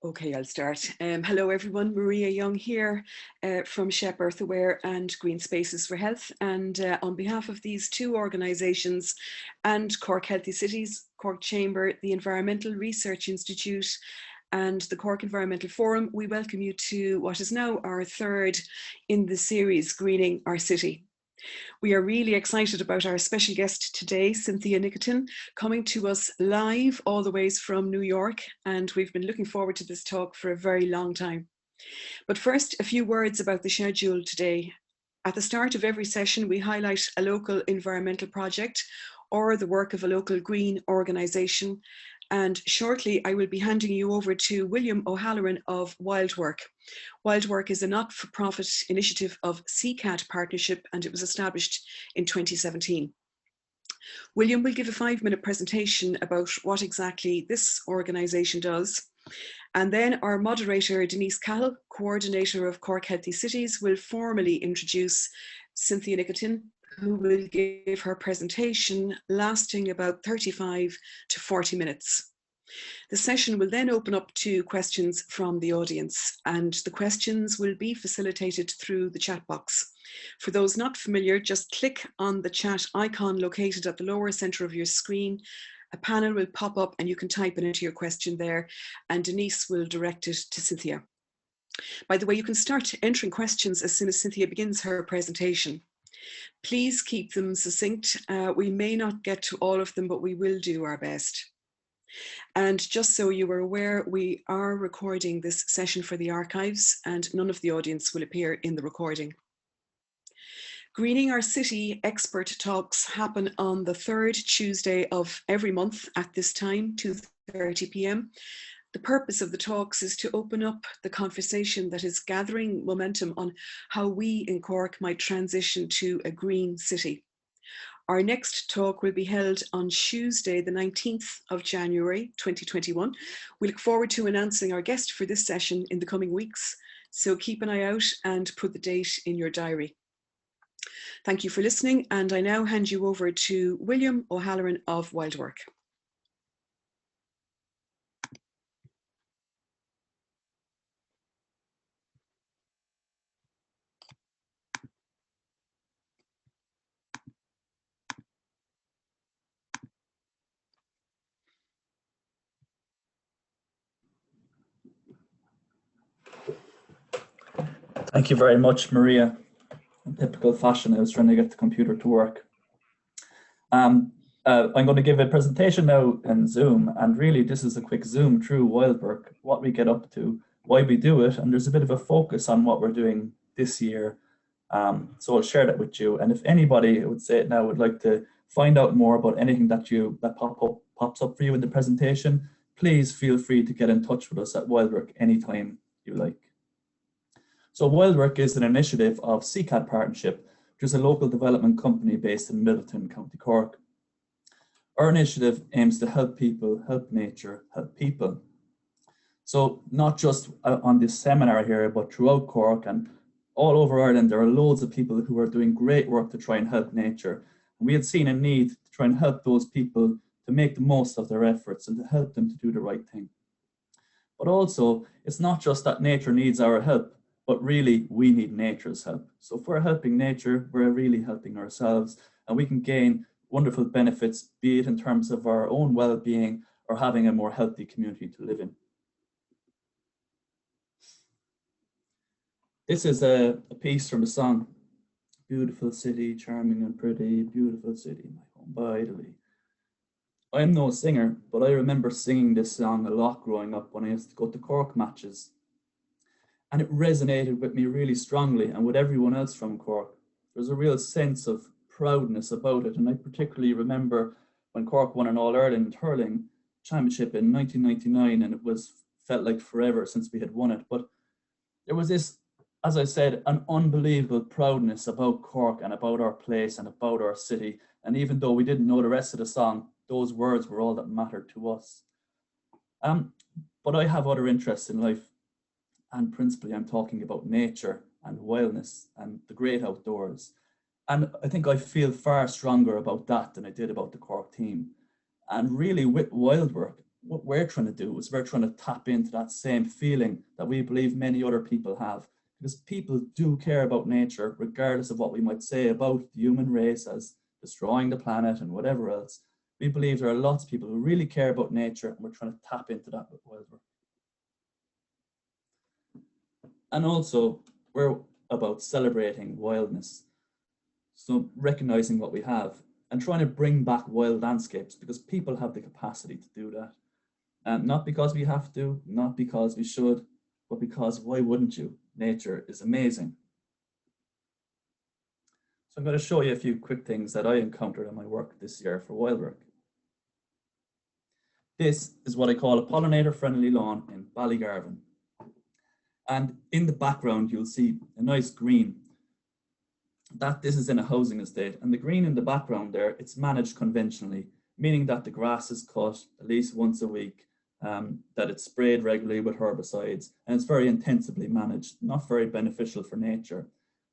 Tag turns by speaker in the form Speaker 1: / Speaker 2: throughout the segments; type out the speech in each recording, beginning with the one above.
Speaker 1: Okay, I'll start. Hello everyone, Maria Young here from SHEP Earth Aware and Green Spaces for Health. And on behalf of these two organisations and Cork Healthy Cities, Cork Chamber, the Environmental Research Institute and the Cork Environmental Forum, we welcome you to what is now our third in the series, Greening Our City. We are really excited about our special guest today, Cynthia Nicotin, coming to us live all the ways from New York, and we've been looking forward to this talk for a very long time. But first, a few words about the schedule today. At the start of every session, we highlight a local environmental project or the work of a local green organisation. And shortly, I will be handing you over to William O'Halloran of Wildwork. Wildwork is a not-for-profit initiative of CCAT Partnership, and it was established in 2017. William will give a 5-minute presentation about what exactly this organisation does. And then our moderator, Denise Cahill, coordinator of Cork Healthy Cities, will formally introduce Cynthia Nicotin, who will give her presentation lasting about 35 to 40 minutes. The session will then open up to questions from the audience, and the questions will be facilitated through the chat box. For those not familiar, just click on the chat icon located at the lower centre of your screen. A panel will pop up and you can type it into your question there, and Denise will direct it to Cynthia. By the way, you can start entering questions as soon as Cynthia begins her presentation. Please keep them succinct. We may not get to all of them, but we will do our best. And just so you are aware, we are recording this session for the archives, and none of the audience will appear in the recording. Greening Our City expert talks happen on the third Tuesday of every month at this time, 2:30 p.m. The purpose of the talks is to open up the conversation that is gathering momentum on how we in Cork might transition to a green city. Our next talk will be held on Tuesday, the 19th of January, 2021. We look forward to announcing our guest for this session in the coming weeks, so keep an eye out and put the date in your diary. Thank you for listening, and I now hand you over to William O'Halloran of Wildwork.
Speaker 2: Thank you very much, Maria. In typical fashion, I was trying to get the computer to work. I'm going to give a presentation now in Zoom, and really this is a quick zoom through Wildwork, what we get up to, why we do it, and there's a bit of a focus on what we're doing this year. So I'll share that with you, and if anybody, I would say it now, would like to find out more about anything that pops up for you in the presentation, please feel free to get in touch with us at Wildwork anytime you like. So Wildwork is an initiative of CCAT Partnership, which is a local development company based in Middleton, County Cork. Our initiative aims to help people, help nature, help people. So not just on this seminar here, but throughout Cork and all over Ireland, there are loads of people who are doing great work to try and help nature. And we had seen a need to try and help those people to make the most of their efforts and to help them to do the right thing. But also, it's not just that nature needs our help, but really we need nature's help. So if we're helping nature, we're really helping ourselves, and we can gain wonderful benefits, be it in terms of our own well-being or having a more healthy community to live in. This is a piece from a song. Beautiful city, charming and pretty, beautiful city, my home by Italy. I'm no singer, but I remember singing this song a lot growing up when I used to go to Cork matches. And it resonated with me really strongly and with everyone else from Cork. There's a real sense of proudness about it. And I particularly remember when Cork won an All-Ireland hurling championship in 1999, and it felt like forever since we had won it. But there was this, as I said, an unbelievable proudness about Cork and about our place and about our city. And even though we didn't know the rest of the song, those words were all that mattered to us. But I have other interests in life. And principally, I'm talking about nature and wildness and the great outdoors. And I think I feel far stronger about that than I did about the Cork team. And really with Wildwork, what we're trying to do is we're trying to tap into that same feeling that we believe many other people have, because people do care about nature, regardless of what we might say about the human race as destroying the planet and whatever else. We believe there are lots of people who really care about nature, and we're trying to tap into that with wildwork. And also, we're about celebrating wildness. So recognizing what we have and trying to bring back wild landscapes, because people have the capacity to do that. And not because we have to, not because we should, but because why wouldn't you? Nature is amazing. So I'm going to show you a few quick things that I encountered in my work this year for wildwork. This is what I call a pollinator-friendly lawn in Ballygarvan. And in the background, you'll see a nice green. This is in a housing estate, and the green in the background there, it's managed conventionally, meaning that the grass is cut at least once a week, that it's sprayed regularly with herbicides, and it's very intensively managed, not very beneficial for nature.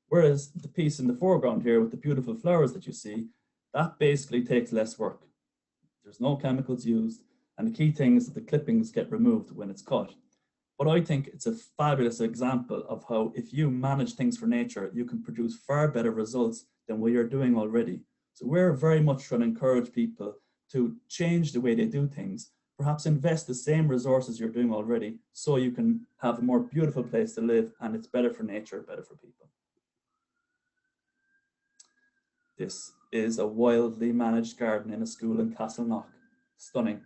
Speaker 2: Whereas the piece in the foreground here with the beautiful flowers that you see, that basically takes less work. There's no chemicals used, and the key thing is that the clippings get removed when it's cut. But I think it's a fabulous example of how if you manage things for nature, you can produce far better results than what you're doing already. So we're very much trying to encourage people to change the way they do things, perhaps invest the same resources you're doing already so you can have a more beautiful place to live, and it's better for nature, better for people. This is a wildly managed garden in a school in Castleknock. Stunning.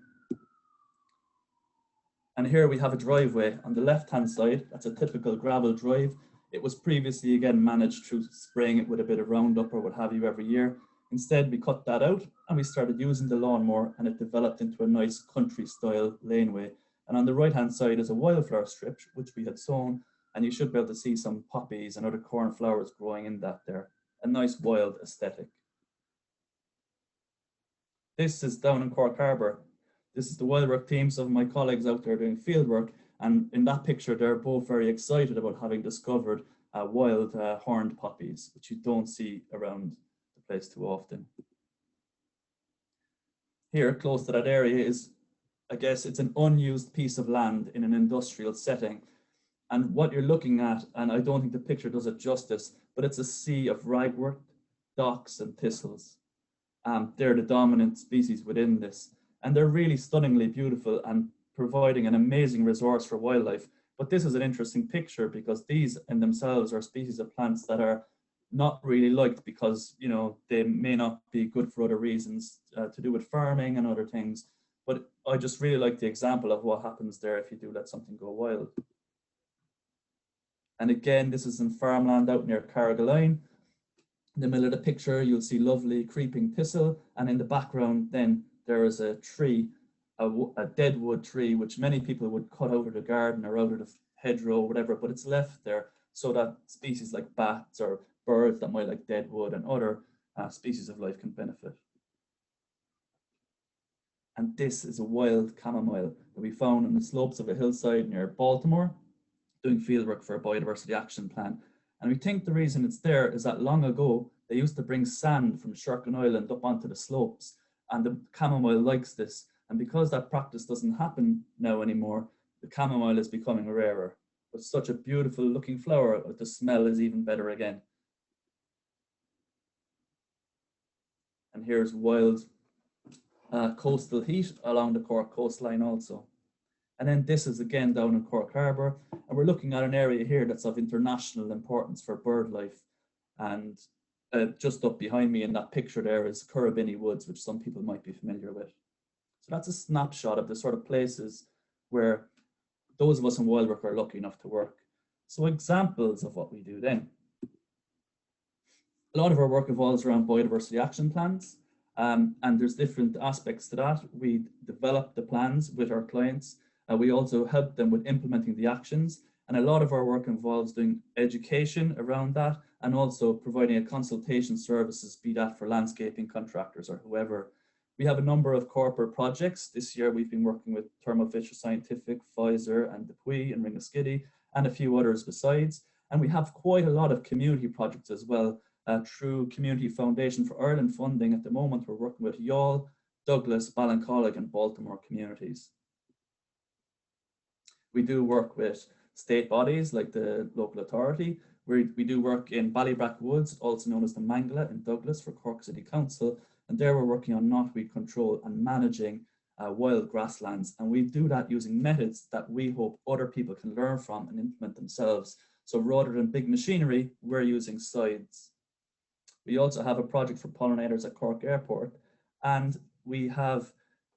Speaker 2: And here we have a driveway on the left-hand side. That's a typical gravel drive. It was previously, again, managed through spraying it with a bit of Roundup or what have you every year. Instead, we cut that out and we started using the lawnmower, and it developed into a nice country-style laneway. And on the right-hand side is a wildflower strip, which we had sown, and you should be able to see some poppies and other cornflowers growing in that there. A nice wild aesthetic. This is down in Cork Harbour. This is the wildwork team, some of my colleagues out there doing field work, and in that picture they're both very excited about having discovered wild horned poppies, which you don't see around the place too often. Here, close to that area is, I guess, it's an unused piece of land in an industrial setting. And what you're looking at, and I don't think the picture does it justice, but it's a sea of ragwort, docks, and thistles. They're the dominant species within this. And they're really stunningly beautiful and providing an amazing resource for wildlife. But this is an interesting picture because these in themselves are species of plants that are not really liked because, you know, they may not be good for other reasons to do with farming and other things. But I just really like the example of what happens there if you do let something go wild. And again, this is in farmland out near Carrigaline. In the middle of the picture, you'll see lovely creeping thistle, and in the background then there is a tree, a dead wood tree, which many people would cut out of the garden or out of the hedgerow or whatever, but it's left there so that species like bats or birds that might like dead wood and other species of life can benefit. And this is a wild chamomile that we found on the slopes of a hillside near Baltimore, doing fieldwork for a biodiversity action plan. And we think the reason it's there is that long ago, they used to bring sand from Sherkin Island up onto the slopes, and the chamomile likes this. And because that practice doesn't happen now anymore, the chamomile is becoming rarer. But such a beautiful looking flower, the smell is even better again. And here's wild coastal heath along the Cork coastline also. And then this is again down in Cork Harbour, and we're looking at an area here that's of international importance for bird life. And just up behind me in that picture there is Currabinny Woods, which some people might be familiar with. So that's a snapshot of the sort of places where those of us in wildwork are lucky enough to work. So examples of what we do then. A lot of our work evolves around biodiversity action plans, and there's different aspects to that. We develop the plans with our clients. We also help them with implementing the actions, and a lot of our work involves doing education around that and also providing a consultation services, be that for landscaping contractors or whoever. We have a number of corporate projects. This year we've been working with Thermo Fisher Scientific, Pfizer and Dupuy and Ringaskiddy and a few others besides. And we have quite a lot of community projects as well through Community Foundation for Ireland funding. At the moment we're working with Youghal, Douglas, Ballincollig and Baltimore communities. We do work with state bodies like the local authority. We do work in Ballybrack Woods, also known as the Mangala in Douglas for Cork City Council. And there we're working on knotweed control and managing wild grasslands. And we do that using methods that we hope other people can learn from and implement themselves. So rather than big machinery, we're using scythes. We also have a project for pollinators at Cork Airport. And we have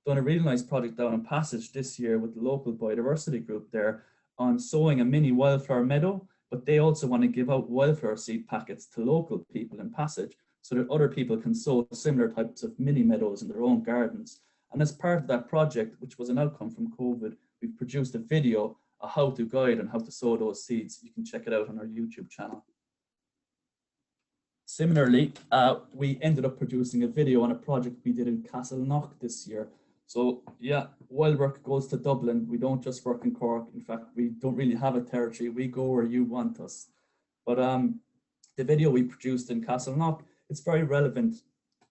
Speaker 2: done a really nice project down in Passage this year with the local biodiversity group there on sowing a mini wildflower meadow, but they also want to give out wildflower seed packets to local people in Passage so that other people can sow similar types of mini meadows in their own gardens. And as part of that project, which was an outcome from COVID, we've produced a video, a how-to guide on how to sow those seeds. You can check it out on our YouTube channel. Similarly, we ended up producing a video on a project we did in Castleknock this year. So yeah, wild work goes to Dublin. We don't just work in Cork. In fact, we don't really have a territory. We go where you want us. But the video we produced in Castleknock, it's very relevant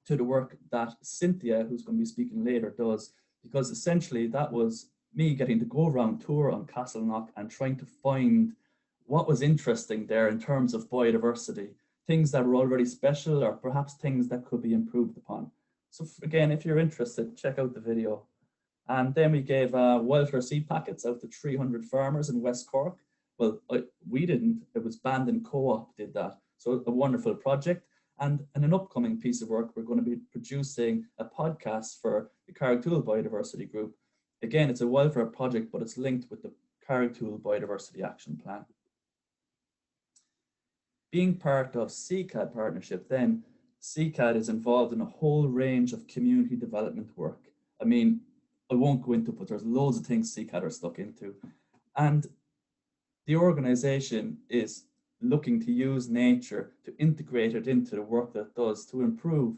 Speaker 2: to the work that Cynthia, who's going to be speaking later, does, because essentially that was me getting to go around tour on Castleknock and trying to find what was interesting there in terms of biodiversity, things that were already special or perhaps things that could be improved upon. So again, if you're interested, check out the video. And then we gave wildflower seed packets out to 300 farmers in West Cork. Well, we didn't, it was Bandon Co-op did that. So a wonderful project. And in an upcoming piece of work, we're going to be producing a podcast for the Carrigtwohill Biodiversity Group. Again, it's a wildflower project, but it's linked with the Carrigtwohill Biodiversity Action Plan. Being part of CCAD partnership, then CCAD is involved in a whole range of community development work. I mean, I won't go into it, but there's loads of things CCAD are stuck into. And the organization is looking to use nature to integrate it into the work that it does to improve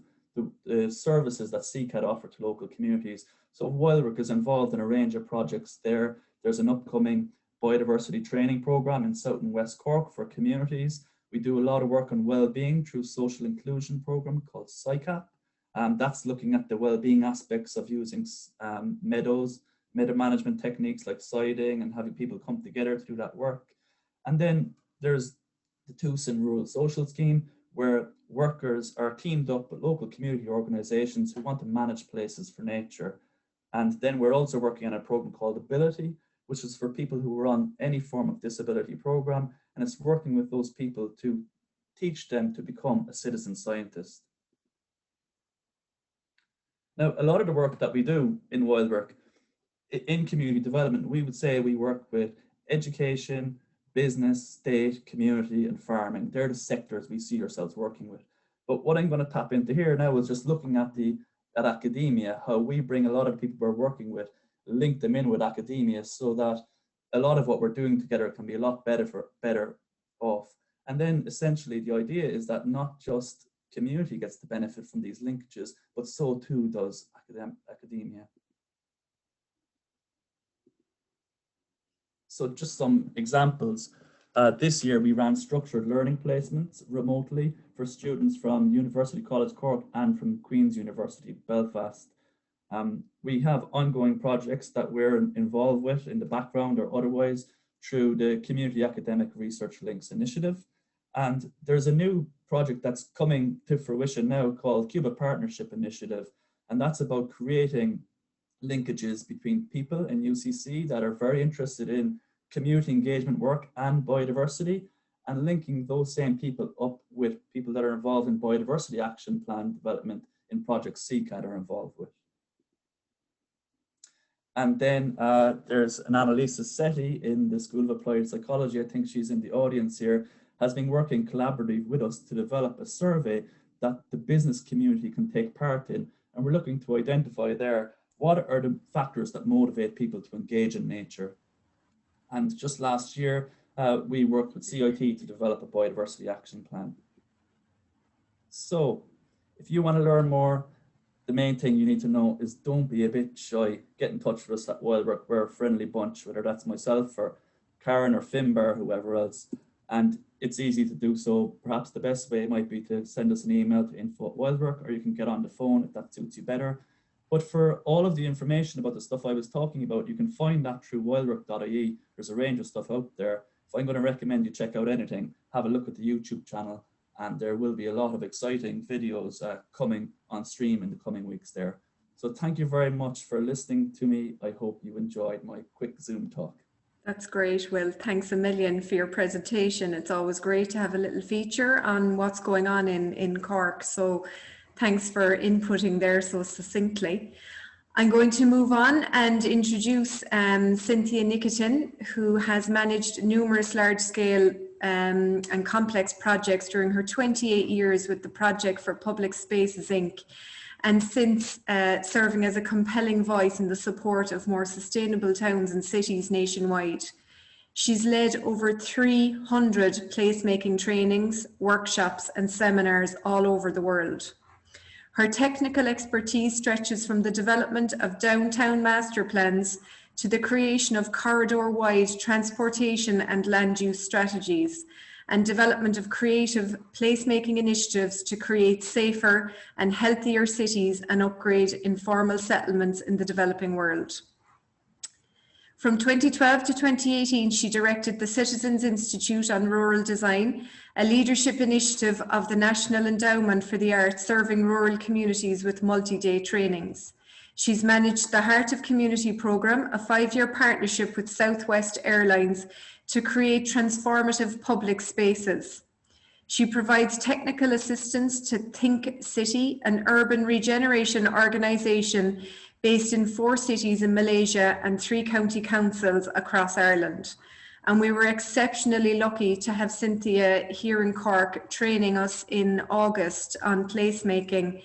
Speaker 2: the services that CCAD offer to local communities. So Wildwork is involved in a range of projects there. There's an upcoming biodiversity training program in South and West Cork for communities. We do a lot of work on well-being through social inclusion program called CICAP. That's looking at the well-being aspects of using meadows, meadow management techniques like siding and having people come together to do that work. And then there's the Tucson Rural Social Scheme, where workers are teamed up with local community organizations who want to manage places for nature. And then we're also working on a program called Ability, which is for people who are on any form of disability program, and it's working with those people to teach them to become a citizen scientist. Now, a lot of the work that we do in Wildwork, in community development, we would say we work with education, business, state, community, and farming. They're the sectors we see ourselves working with. But what I'm going to tap into here now is just looking at academia, how we bring a lot of people we're working with, link them in with academia so that a lot of what we're doing together can be a lot better off. And then essentially the idea is that not just community gets the benefit from these linkages, but so too does academia. So just some examples. This year we ran structured learning placements remotely for students from University College Cork and from Queen's University Belfast. We have ongoing projects that we're involved with in the background or otherwise through the Community Academic Research Links Initiative. And there's a new project that's coming to fruition now called Cuba Partnership Initiative. And that's about creating linkages between people in UCC that are very interested in community engagement work and biodiversity, and linking those same people up with people that are involved in biodiversity action plan development in projects CCAD are involved with. And then there's an Annalisa Setti in the School of Applied Psychology, I think she's in the audience here, has been working collaboratively with us to develop a survey that the business community can take part in. And we're looking to identify there, what are the factors that motivate people to engage in nature? And just last year, we worked with CIT to develop a biodiversity action plan. So if you want to learn more, the main thing you need to know is don't be a bit shy. Get in touch with us at Wildwork. We're a friendly bunch, whether that's myself or Karen or Finbar, whoever else. And it's easy to do so. Perhaps the best way might be to send us an email to info@wildwork, or you can get on the phone if that suits you better. But for all of the information about the stuff I was talking about, you can find that through wildwork.ie. There's a range of stuff out there. If I'm going to recommend you check out anything, have a look at the YouTube channel, and there will be a lot of exciting videos coming on stream in the coming weeks there. So thank you very much for listening to me. I hope you enjoyed my quick Zoom talk.
Speaker 3: That's great, Will. Thanks a million for your presentation. It's always great to have a little feature on what's going on in Cork. So thanks for inputting there so succinctly. I'm going to move on and introduce Cynthia Nikitin, who has managed numerous large-scale and complex projects during her 28 years with the Project for Public Spaces, Inc., and since serving as a compelling voice in the support of more sustainable towns and cities nationwide. She's led over 300 placemaking trainings, workshops, and seminars all over the world. Her technical expertise stretches from the development of downtown master plans to the creation of corridor-wide transportation and land use strategies, and development of creative placemaking initiatives to create safer and healthier cities and upgrade informal settlements in the developing world. From 2012 to 2018, she directed the Citizens Institute on Rural Design, a leadership initiative of the National Endowment for the Arts serving rural communities with multi-day trainings. She's managed the Heart of Community programme, a 5-year partnership with Southwest Airlines to create transformative public spaces. She provides technical assistance to Think City, an urban regeneration organisation based in 4 cities in Malaysia and 3 county councils across Ireland. And we were exceptionally lucky to have Cynthia here in Cork training us in August on placemaking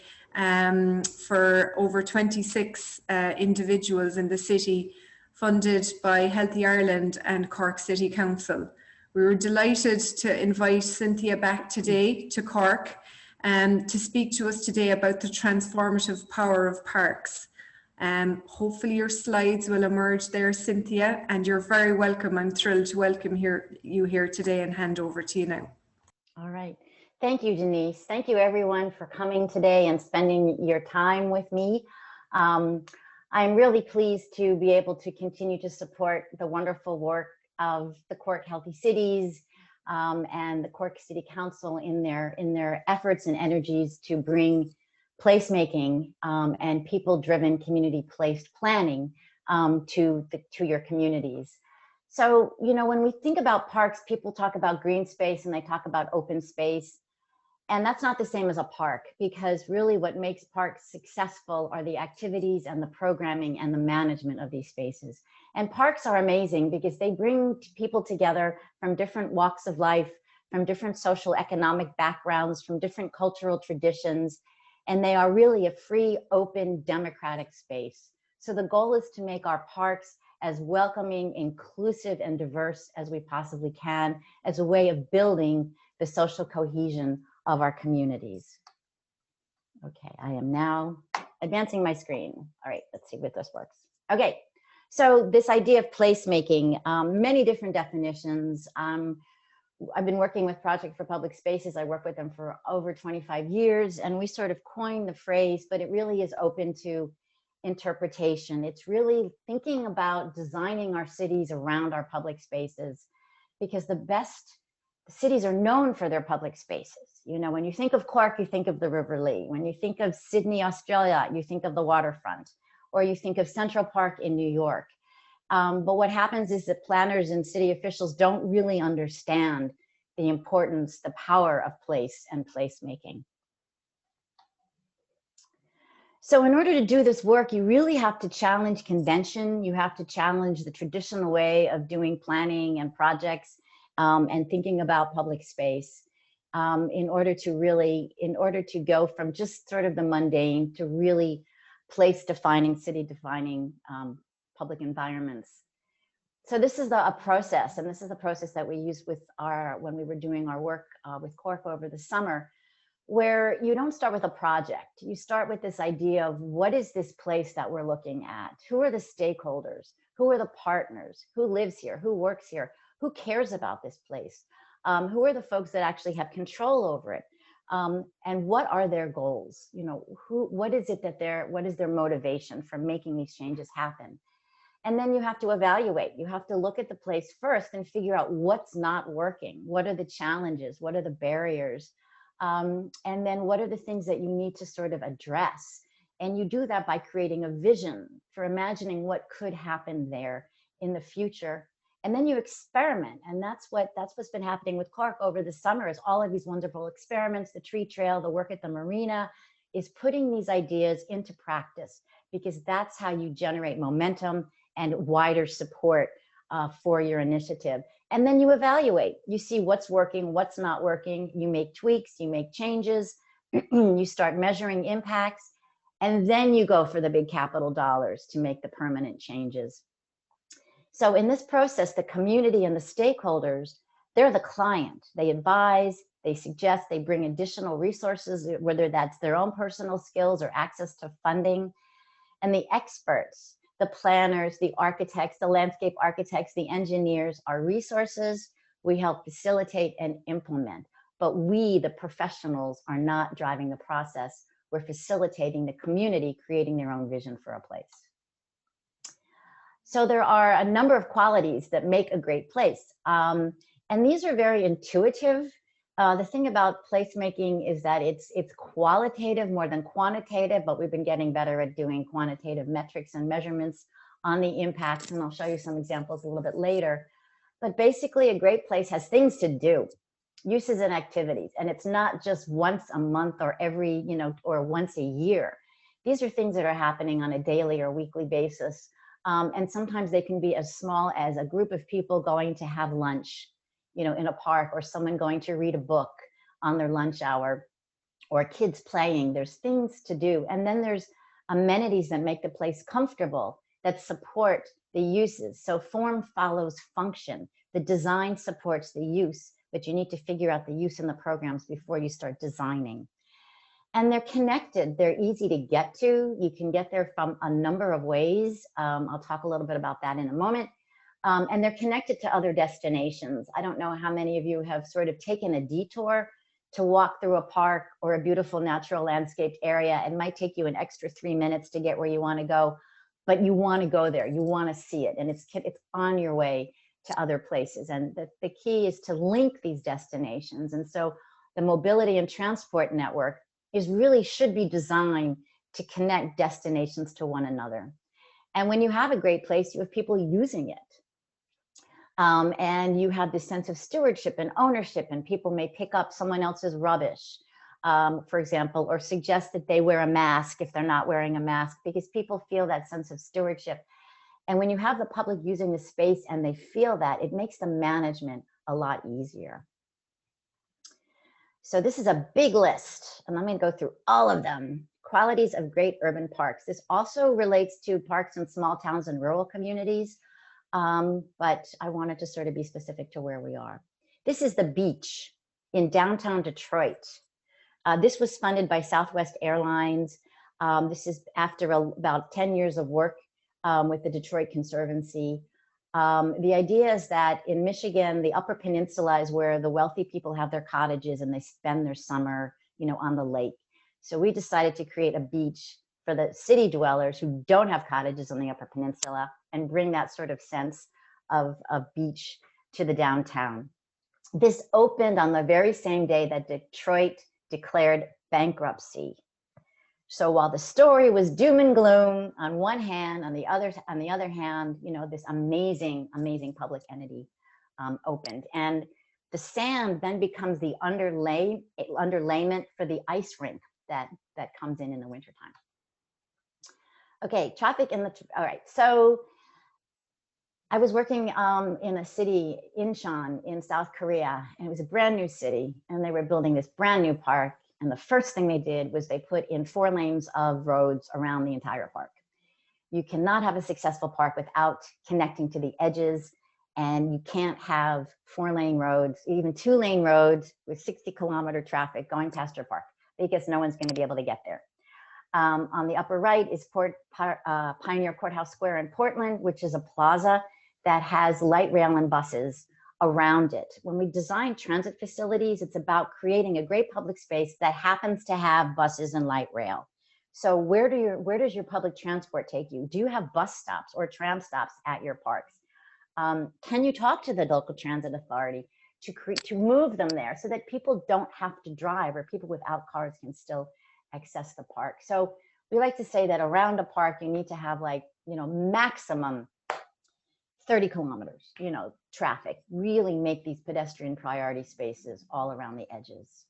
Speaker 3: for over 26 individuals in the city, funded by Healthy Ireland and Cork City Council. We were delighted to invite Cynthia back today to Cork to speak to us today about the transformative power of parks. Hopefully your slides will emerge there, Cynthia, and you're very welcome. I'm thrilled to welcome you here today and hand over to you now.
Speaker 4: All right. Thank you, Denise. Thank you, everyone, for coming today and spending your time with me. I'm really pleased to be able to continue to support the wonderful work of the Cork Healthy Cities and the Cork City Council in their efforts and energies to bring placemaking and people-driven community-placed planning to your communities. So, you know, when we think about parks, people talk about green space and they talk about open space. And that's not the same as a park, because really what makes parks successful are the activities and the programming and the management of these spaces. And parks are amazing because they bring people together from different walks of life, from different social economic backgrounds, from different cultural traditions. And they are really a free, open, democratic space. So the goal is to make our parks as welcoming, inclusive, and diverse as we possibly can, as a way of building the social cohesion of our communities. Okay, I am now advancing my screen. All right, let's see if this works. Okay, so this idea of placemaking, many different definitions. I've been working with Project for Public Spaces. I work with them for over 25 years, and we sort of coined the phrase, but it really is open to interpretation. It's really thinking about designing our cities around our public spaces, because the best cities are known for their public spaces. You know, when you think of Cork, you think of the River Lee. When you think of Sydney, Australia, you think of the waterfront, or you think of Central Park in New York. But what happens is that planners and city officials don't really understand the importance, the power of place and placemaking. So in order to do this work, you really have to challenge convention. You have to challenge the traditional way of doing planning and projects and thinking about public space in order to go from just sort of the mundane to really place defining, city defining public environments. So this is a process, and this is the process that we used with when we were doing our work with Cork over the summer, where you don't start with a project. You start with this idea of what is this place that we're looking at? Who are the stakeholders? Who are the partners? Who lives here? Who works here? Who cares about this place? Who are the folks that actually have control over it? And what are their goals? You know, what is it that what is their motivation for making these changes happen? And then you have to evaluate. You have to look at the place first and figure out what's not working. What are the challenges? What are the barriers? And then what are the things that you need to sort of address? And you do that by creating a vision for imagining what could happen there in the future. And then you experiment. And that's what's been happening with Cork over the summer, is all of these wonderful experiments, the tree trail, the work at the marina, is putting these ideas into practice, because that's how you generate momentum and wider support for your initiative. And then you evaluate. You see what's working, what's not working. You make tweaks, you make changes, you start measuring impacts, and then you go for the big capital dollars to make the permanent changes. So in this process, the community and the stakeholders, they're the client. They advise, they suggest, they bring additional resources, whether that's their own personal skills or access to funding. And the experts, the planners, the architects, the landscape architects, the engineers are resources. We help facilitate and implement, but we, the professionals, are not driving the process. We're facilitating the community, creating their own vision for a place. So there are a number of qualities that make a great place. And these are very intuitive. The thing about placemaking is that it's qualitative more than quantitative, but we've been getting better at doing quantitative metrics and measurements on the impacts, and I'll show you some examples a little bit later. But basically, a great place has things to do, uses and activities, and it's not just once a month or every, or once a year. These are things that are happening on a daily or weekly basis, and sometimes they can be as small as a group of people going to have lunch, in a park, or someone going to read a book on their lunch hour, or kids playing. There's things to do. And then there's amenities that make the place comfortable, that support the uses. So form follows function. The design supports the use, but you need to figure out the use in the programs before you start designing. And they're connected. They're easy to get to. You can get there from a number of ways. I'll talk a little bit about that in a moment. And they're connected to other destinations. I don't know how many of you have sort of taken a detour to walk through a park or a beautiful natural landscaped area. It might take you an extra 3 minutes to get where you want to go, but you want to go there. You want to see it, and it's on your way to other places. And the key is to link these destinations. And so the mobility and transport network should be designed to connect destinations to one another. And when you have a great place, you have people using it. And you have this sense of stewardship and ownership, and people may pick up someone else's rubbish, for example, or suggest that they wear a mask if they're not wearing a mask, because people feel that sense of stewardship. And when you have the public using the space and they feel that, it makes the management a lot easier. So this is a big list, and I'm going to go through all of them. Qualities of great urban parks. This also relates to parks in small towns and rural communities. But I wanted to sort of be specific to where we are. This is the beach in downtown Detroit. This was funded by Southwest Airlines. This is after about 10 years of work with the Detroit Conservancy. The idea is that in Michigan, the Upper Peninsula is where the wealthy people have their cottages and they spend their summer, on the lake. So we decided to create a beach for the city dwellers who don't have cottages on the Upper Peninsula, and bring that sort of sense of beach to the downtown. This opened on the very same day that Detroit declared bankruptcy. So while the story was doom and gloom on one hand, on the other hand, this amazing public entity opened. And the sand then becomes the underlayment for the ice rink that comes in the wintertime. Okay, traffic all right, so I was working in a city, Incheon, in South Korea, and it was a brand new city, and they were building this brand new park, and the first thing they did was they put in 4 lanes of roads around the entire park. You cannot have a successful park without connecting to the edges, and you can't have 4-lane roads, even 2-lane roads with 60-kilometer traffic going past your park, because no one's going to be able to get there. On the upper right is Pioneer Courthouse Square in Portland, which is a plaza that has light rail and buses around it. When we design transit facilities, it's about creating a great public space that happens to have buses and light rail. So where does your public transport take you? Do you have bus stops or tram stops at your parks? Can you talk to the local transit authority to move them there so that people don't have to drive, or people without cars can still access the park? So we like to say that around a park, you need to have, like, maximum 30 kilometers, traffic. Really make these pedestrian priority spaces all around the edges.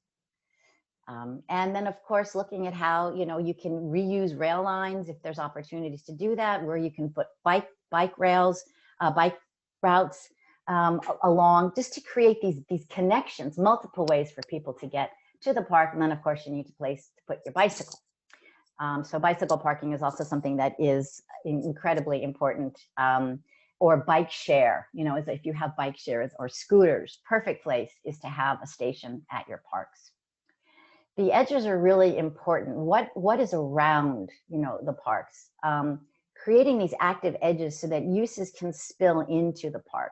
Speaker 4: And then, of course, looking at how, you can reuse rail lines if there's opportunities to do that, where you can put bike rails, bike routes along, just to create these connections, multiple ways for people to get to the park. And then, of course, you need a place to put your bicycle. So bicycle parking is also something that is incredibly important. Or bike share, if you have bike shares or scooters, perfect place is to have a station at your parks. The edges are really important. What is around, the parks? Creating these active edges so that uses can spill into the park.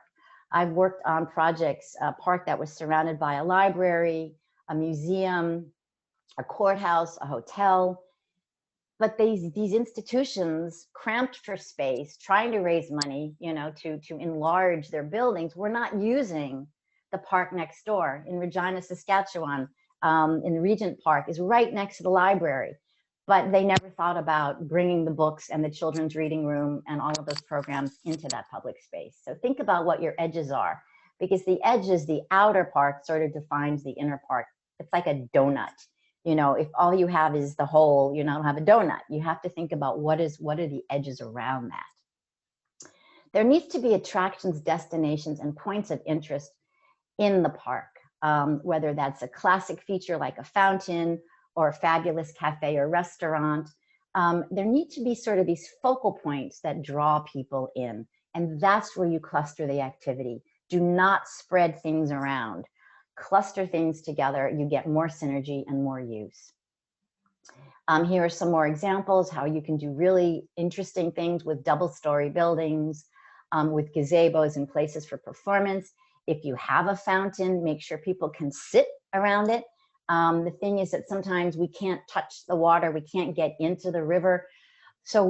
Speaker 4: I've worked on projects, a park that was surrounded by a library, a museum, a courthouse, a hotel. But these institutions, cramped for space, trying to raise money, to enlarge their buildings, were not using the park next door. In Regina, Saskatchewan, in the Regent Park, is right next to the library. But they never thought about bringing the books and the children's reading room and all of those programs into that public space. So think about what your edges are, because the edges, the outer part, sort of defines the inner part. It's like a donut. If all you have is the hole, you don't have a donut. You have to think about what are the edges around that. There needs to be attractions, destinations, and points of interest in the park, whether that's a classic feature like a fountain or a fabulous cafe or restaurant. There need to be sort of these focal points that draw people in, and that's where you cluster the activity. Do not spread things around. Cluster things together, you get more synergy and more use. Here are some more examples how you can do really interesting things with double-story buildings, with gazebos and places for performance. If you have a fountain, make sure people can sit around it. The thing is that sometimes we can't touch the water, we can't get into the river. So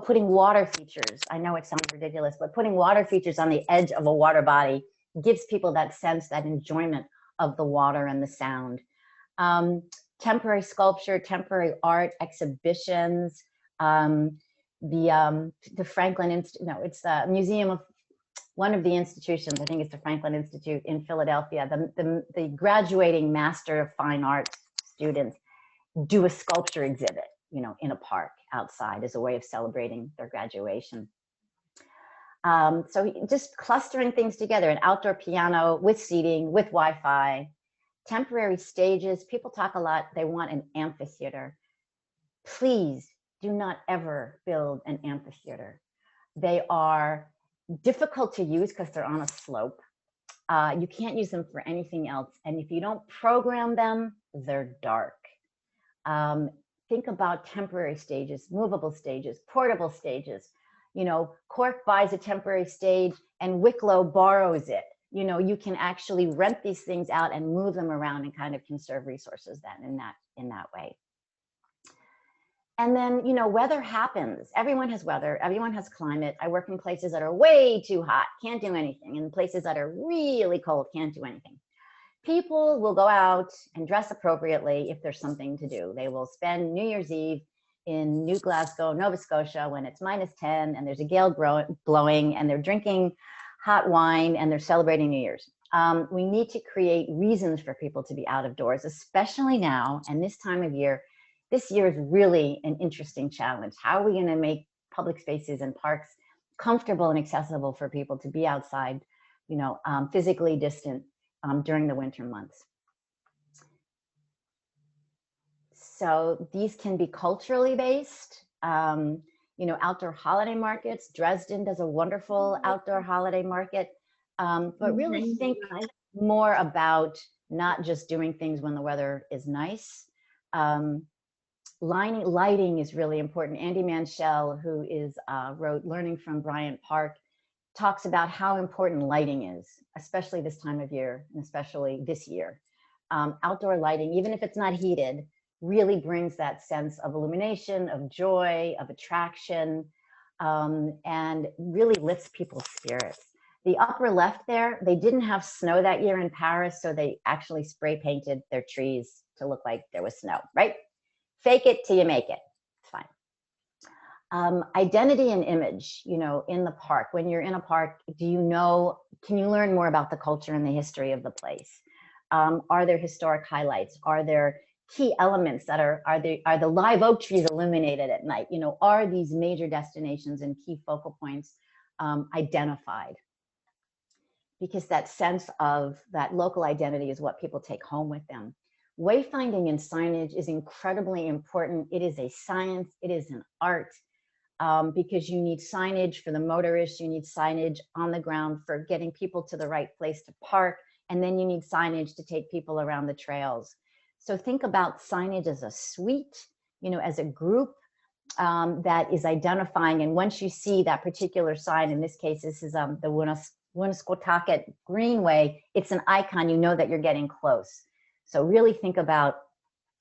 Speaker 4: putting water features, I know it sounds ridiculous, but putting water features on the edge of a water body gives people that sense, that enjoyment of the water and the sound. Temporary sculpture, temporary art, exhibitions, the Franklin Institute, no, it's the museum of one of the institutions, I think it's the Franklin Institute in Philadelphia, the graduating Master of Fine Arts students do a sculpture exhibit, in a park outside as a way of celebrating their graduation. So just clustering things together, an outdoor piano with seating, with Wi-Fi, temporary stages. People talk a lot, they want an amphitheater. Please do not ever build an amphitheater. They are difficult to use because they're on a slope. You can't use them for anything else. And if you don't program them, they're dark. Think about temporary stages, movable stages, portable stages. Cork buys a temporary stage and Wicklow borrows it. You can actually rent these things out and move them around and kind of conserve resources then in that way. And then, weather happens. Everyone has weather, everyone has climate. I work in places that are way too hot, can't do anything, and places that are really cold, can't do anything. People will go out and dress appropriately if there's something to do. They will spend New Year's Eve in New Glasgow, Nova Scotia, when it's -10 and there's a gale blowing and they're drinking hot wine and they're celebrating New Year's. We need to create reasons for people to be out of doors, especially now and this time of year. This year is really an interesting challenge. How are we going to make public spaces and parks comfortable and accessible for people to be outside, physically distant during the winter months? So these can be culturally based, outdoor holiday markets. Dresden does a wonderful outdoor holiday market, but really think more about not just doing things when the weather is nice. Lighting is really important. Andy Manshell, who wrote Learning from Bryant Park, talks about how important lighting is, especially this time of year, and especially this year. Outdoor lighting, even if it's not heated, really brings that sense of illumination, of joy, of attraction, and really lifts people's spirits. The upper left there, they didn't have snow that year in Paris, so they actually spray painted their trees to look like there was snow, right? Fake it till you make it. It's fine. Identity and image, you know, in the park. When you're in a park, can you learn more about the culture and the history of the place? Are there historic highlights? Are there key elements that are the live oak trees illuminated at night? You know, are these major destinations and key focal points identified? Because that sense of that local identity is what people take home with them. Wayfinding and signage is incredibly important. It is a science, it is an art, because you need signage for the motorists, you need signage on the ground for getting people to the right place to park, and then you need signage to take people around the trails. So think about signage as a suite, you know, as a group that is identifying. And once you see that particular sign, in this case, this is the Woonasquatucket Greenway, it's an icon, you know that you're getting close. So really think about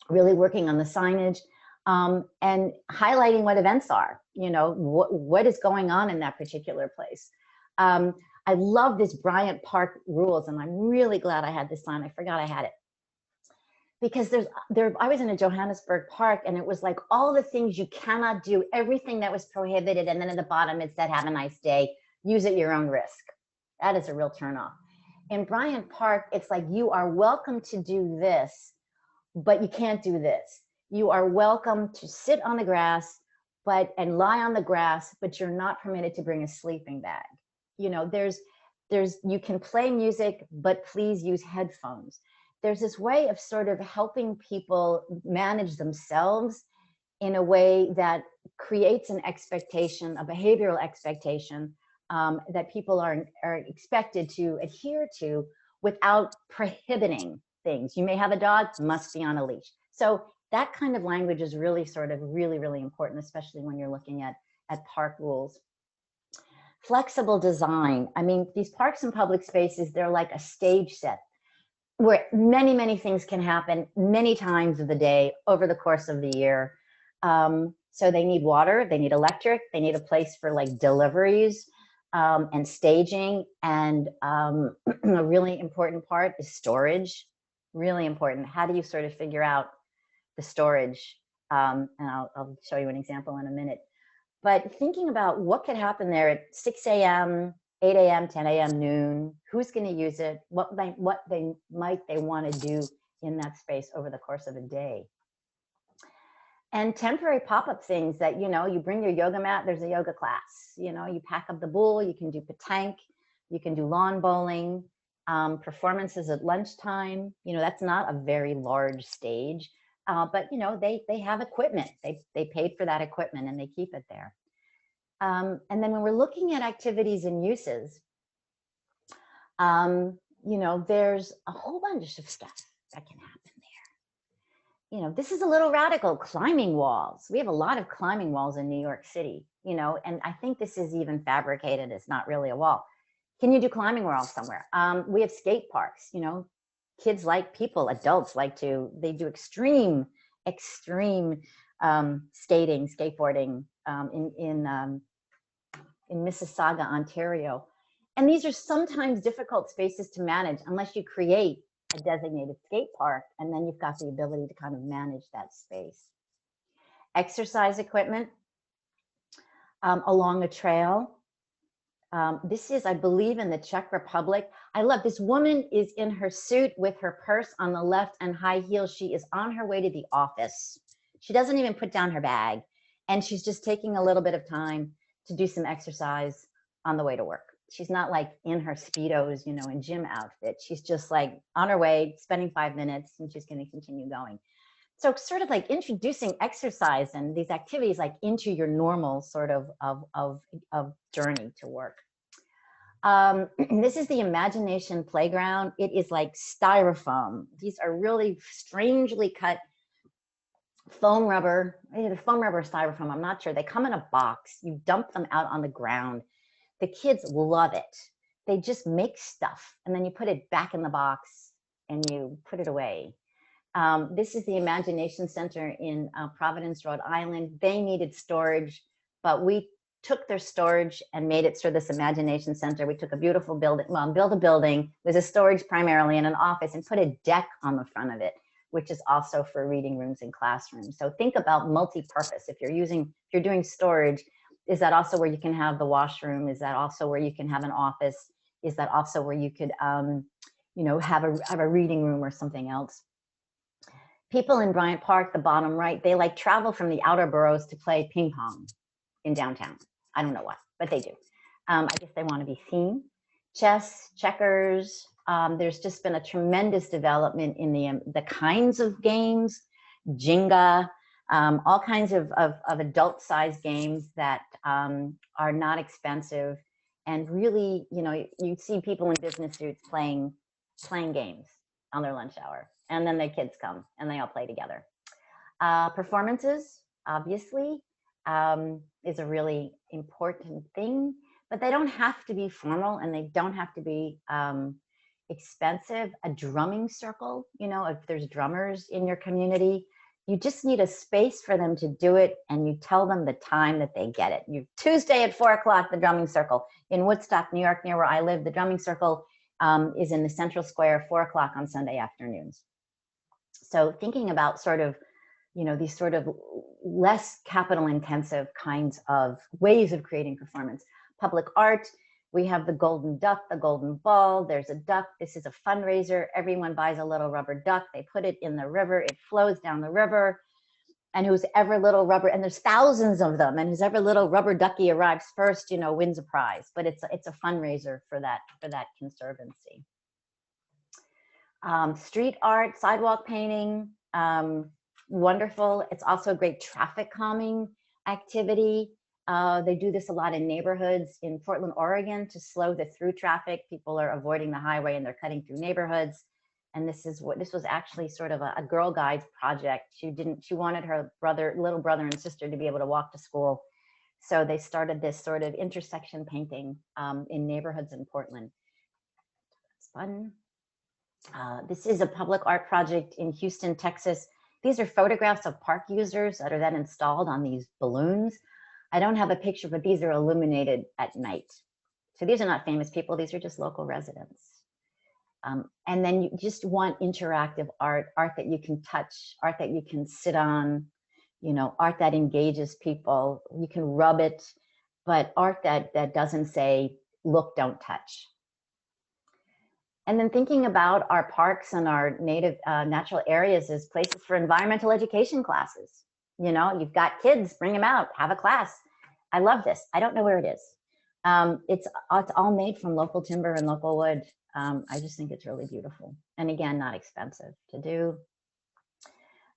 Speaker 4: really working on the signage and highlighting what events are, you know, what is going on in that particular place. I love this Bryant Park rules, and I'm really glad I had this sign. I forgot I had it. Because I was in a Johannesburg park, and it was like all the things you cannot do, everything that was prohibited, and then at the bottom it said, have a nice day, use at your own risk. That is a real turnoff. In Bryant Park, it's like, you are welcome to do this, but you can't do this. You are welcome to sit on the grass and lie on the grass, but you're not permitted to bring a sleeping bag. You know, you can play music, but please use headphones. There's this way of sort of helping people manage themselves in a way that creates an expectation, a behavioral expectation that people are expected to adhere to without prohibiting things. You may have a dog, must be on a leash. So that kind of language is really really important, especially when you're looking at park rules. Flexible design. I mean, these parks and public spaces, they're like a stage set where many things can happen many times of the day over the course of the year. So they need water, they need electric, they need a place for like deliveries and staging. And a really important part is storage, really important. How do you sort of figure out the storage? And I'll show you an example in a minute. But thinking about what could happen there at 6 a.m., 8 a.m., 10 a.m., noon, who's going to use it, what they might want to do in that space over the course of a day. And temporary pop-up things that, you know, you bring your yoga mat, there's a yoga class, you know, you pack up the bowl, you can do petanque, you can do lawn bowling, performances at lunchtime. You know, that's not a very large stage, but, you know, they have equipment. They paid for that equipment and they keep it there. And then when we're looking at activities and uses, you know, there's a whole bunch of stuff that can happen there. You know, this is a little radical, climbing walls. We have a lot of climbing walls in New York City, you know, and I think this is even fabricated. It's not really a wall. Can you do climbing walls somewhere? We have skate parks, you know, kids like people, adults like they do extreme skating, skateboarding in Mississauga, Ontario. And these are sometimes difficult spaces to manage unless you create a designated skate park, and then you've got the ability to kind of manage that space. Exercise equipment along a trail. This is, I believe, in the Czech Republic. I love this woman is in her suit with her purse on the left and high heels. She is on her way to the office. She doesn't even put down her bag, and she's just taking a little bit of time to do some exercise on the way to work. She's not like in her Speedos, you know, in gym outfit. She's just like on her way, spending 5 minutes, and she's going to continue going. So sort of like introducing exercise and these activities like into your normal sort of journey to work. This is the Imagination Playground. It is like styrofoam. These are really strangely cut foam rubber, either foam rubber or styrofoam, I'm not sure. They come in a box. You dump them out on the ground. The kids love it. They just make stuff and then you put it back in the box and you put it away. This is the Imagination Center in Providence, Rhode Island. They needed storage, but we took their storage and made it sort of this Imagination Center. We took a beautiful building, built a building, there's a storage primarily in an office, and put a deck on the front of it, which is also for reading rooms and classrooms. So think about multi-purpose. If you're doing storage, is that also where you can have the washroom? Is that also where you can have an office? Is that also where you could, you know, have a reading room or something else? People in Bryant Park, the bottom right, they like travel from the outer boroughs to play ping pong in downtown. I don't know why, but they do. I guess they want to be seen. Chess, checkers. There's just been a tremendous development in the kinds of games, Jenga, all kinds of adult-sized games that are not expensive, and really, you know, you see people in business suits playing games on their lunch hour, and then their kids come and they all play together. Performances, obviously, is a really important thing, but they don't have to be formal and they don't have to be expensive. A drumming circle, you know, if there's drummers in your community, you just need a space for them to do it, and you tell them the time that they get it. Tuesday at 4 o'clock, the drumming circle. In Woodstock, New York, near where I live, the drumming circle is in the Central Square, 4 o'clock on Sunday afternoons. So thinking about sort of, you know, these sort of less capital intensive kinds of ways of creating performance. Public art, we have the golden duck, the golden ball, there's a duck. This is a fundraiser. Everyone buys a little rubber duck. They put it in the river. It flows down the river. And who's ever little rubber, and there's thousands of them, and who's ever little rubber ducky arrives first, you know, wins a prize. But it's a fundraiser for that conservancy. Street art, sidewalk painting, wonderful. It's also a great traffic calming activity. They do this a lot in neighborhoods in Portland, Oregon, to slow the through traffic. People are avoiding the highway and they're cutting through neighborhoods. And this was actually sort of a Girl Guides project. She wanted her little brother and sister to be able to walk to school. So they started this sort of intersection painting in neighborhoods in Portland. It's fun. This is a public art project in Houston, Texas. These are photographs of park users that are then installed on these balloons. I don't have a picture, but these are illuminated at night. So these are not famous people. These are just local residents. And then you just want interactive art that you can touch, art that you can sit on, you know, art that engages people. You can rub it, but art that doesn't say, look, don't touch. And then thinking about our parks and our native natural areas as places for environmental education classes. You know, you've got kids, bring them out, have a class. I love this. I don't know where it is. It's all made from local timber and local wood. I just think it's really beautiful. And again, not expensive to do.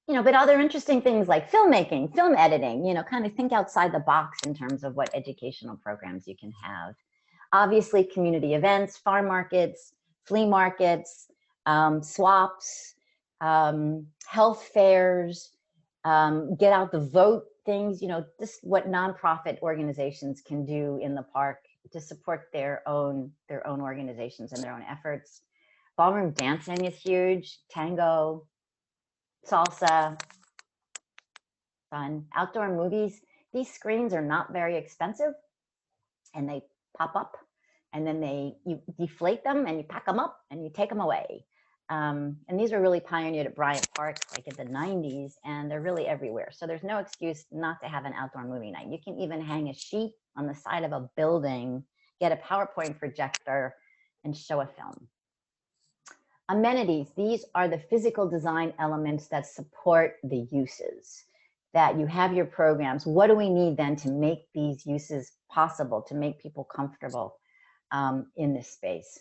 Speaker 4: You know, but other interesting things like filmmaking, film editing, you know, kind of think outside the box in terms of what educational programs you can have. Obviously, community events, farm markets, flea markets, swaps, health fairs, get out the vote things, you know, just what nonprofit organizations can do in the park to support their own organizations and their own efforts. Ballroom dancing is huge, tango, salsa, fun. Outdoor movies, these screens are not very expensive and they pop up and then you deflate them and you pack them up and you take them away. And these were really pioneered at Bryant Park like in the 90s, and they're really everywhere. So there's no excuse not to have an outdoor movie night. You can even hang a sheet on the side of a building, get a PowerPoint projector, and show a film. Amenities, these are the physical design elements that support the uses, that you have your programs. What do we need then to make these uses possible, to make people comfortable in this space?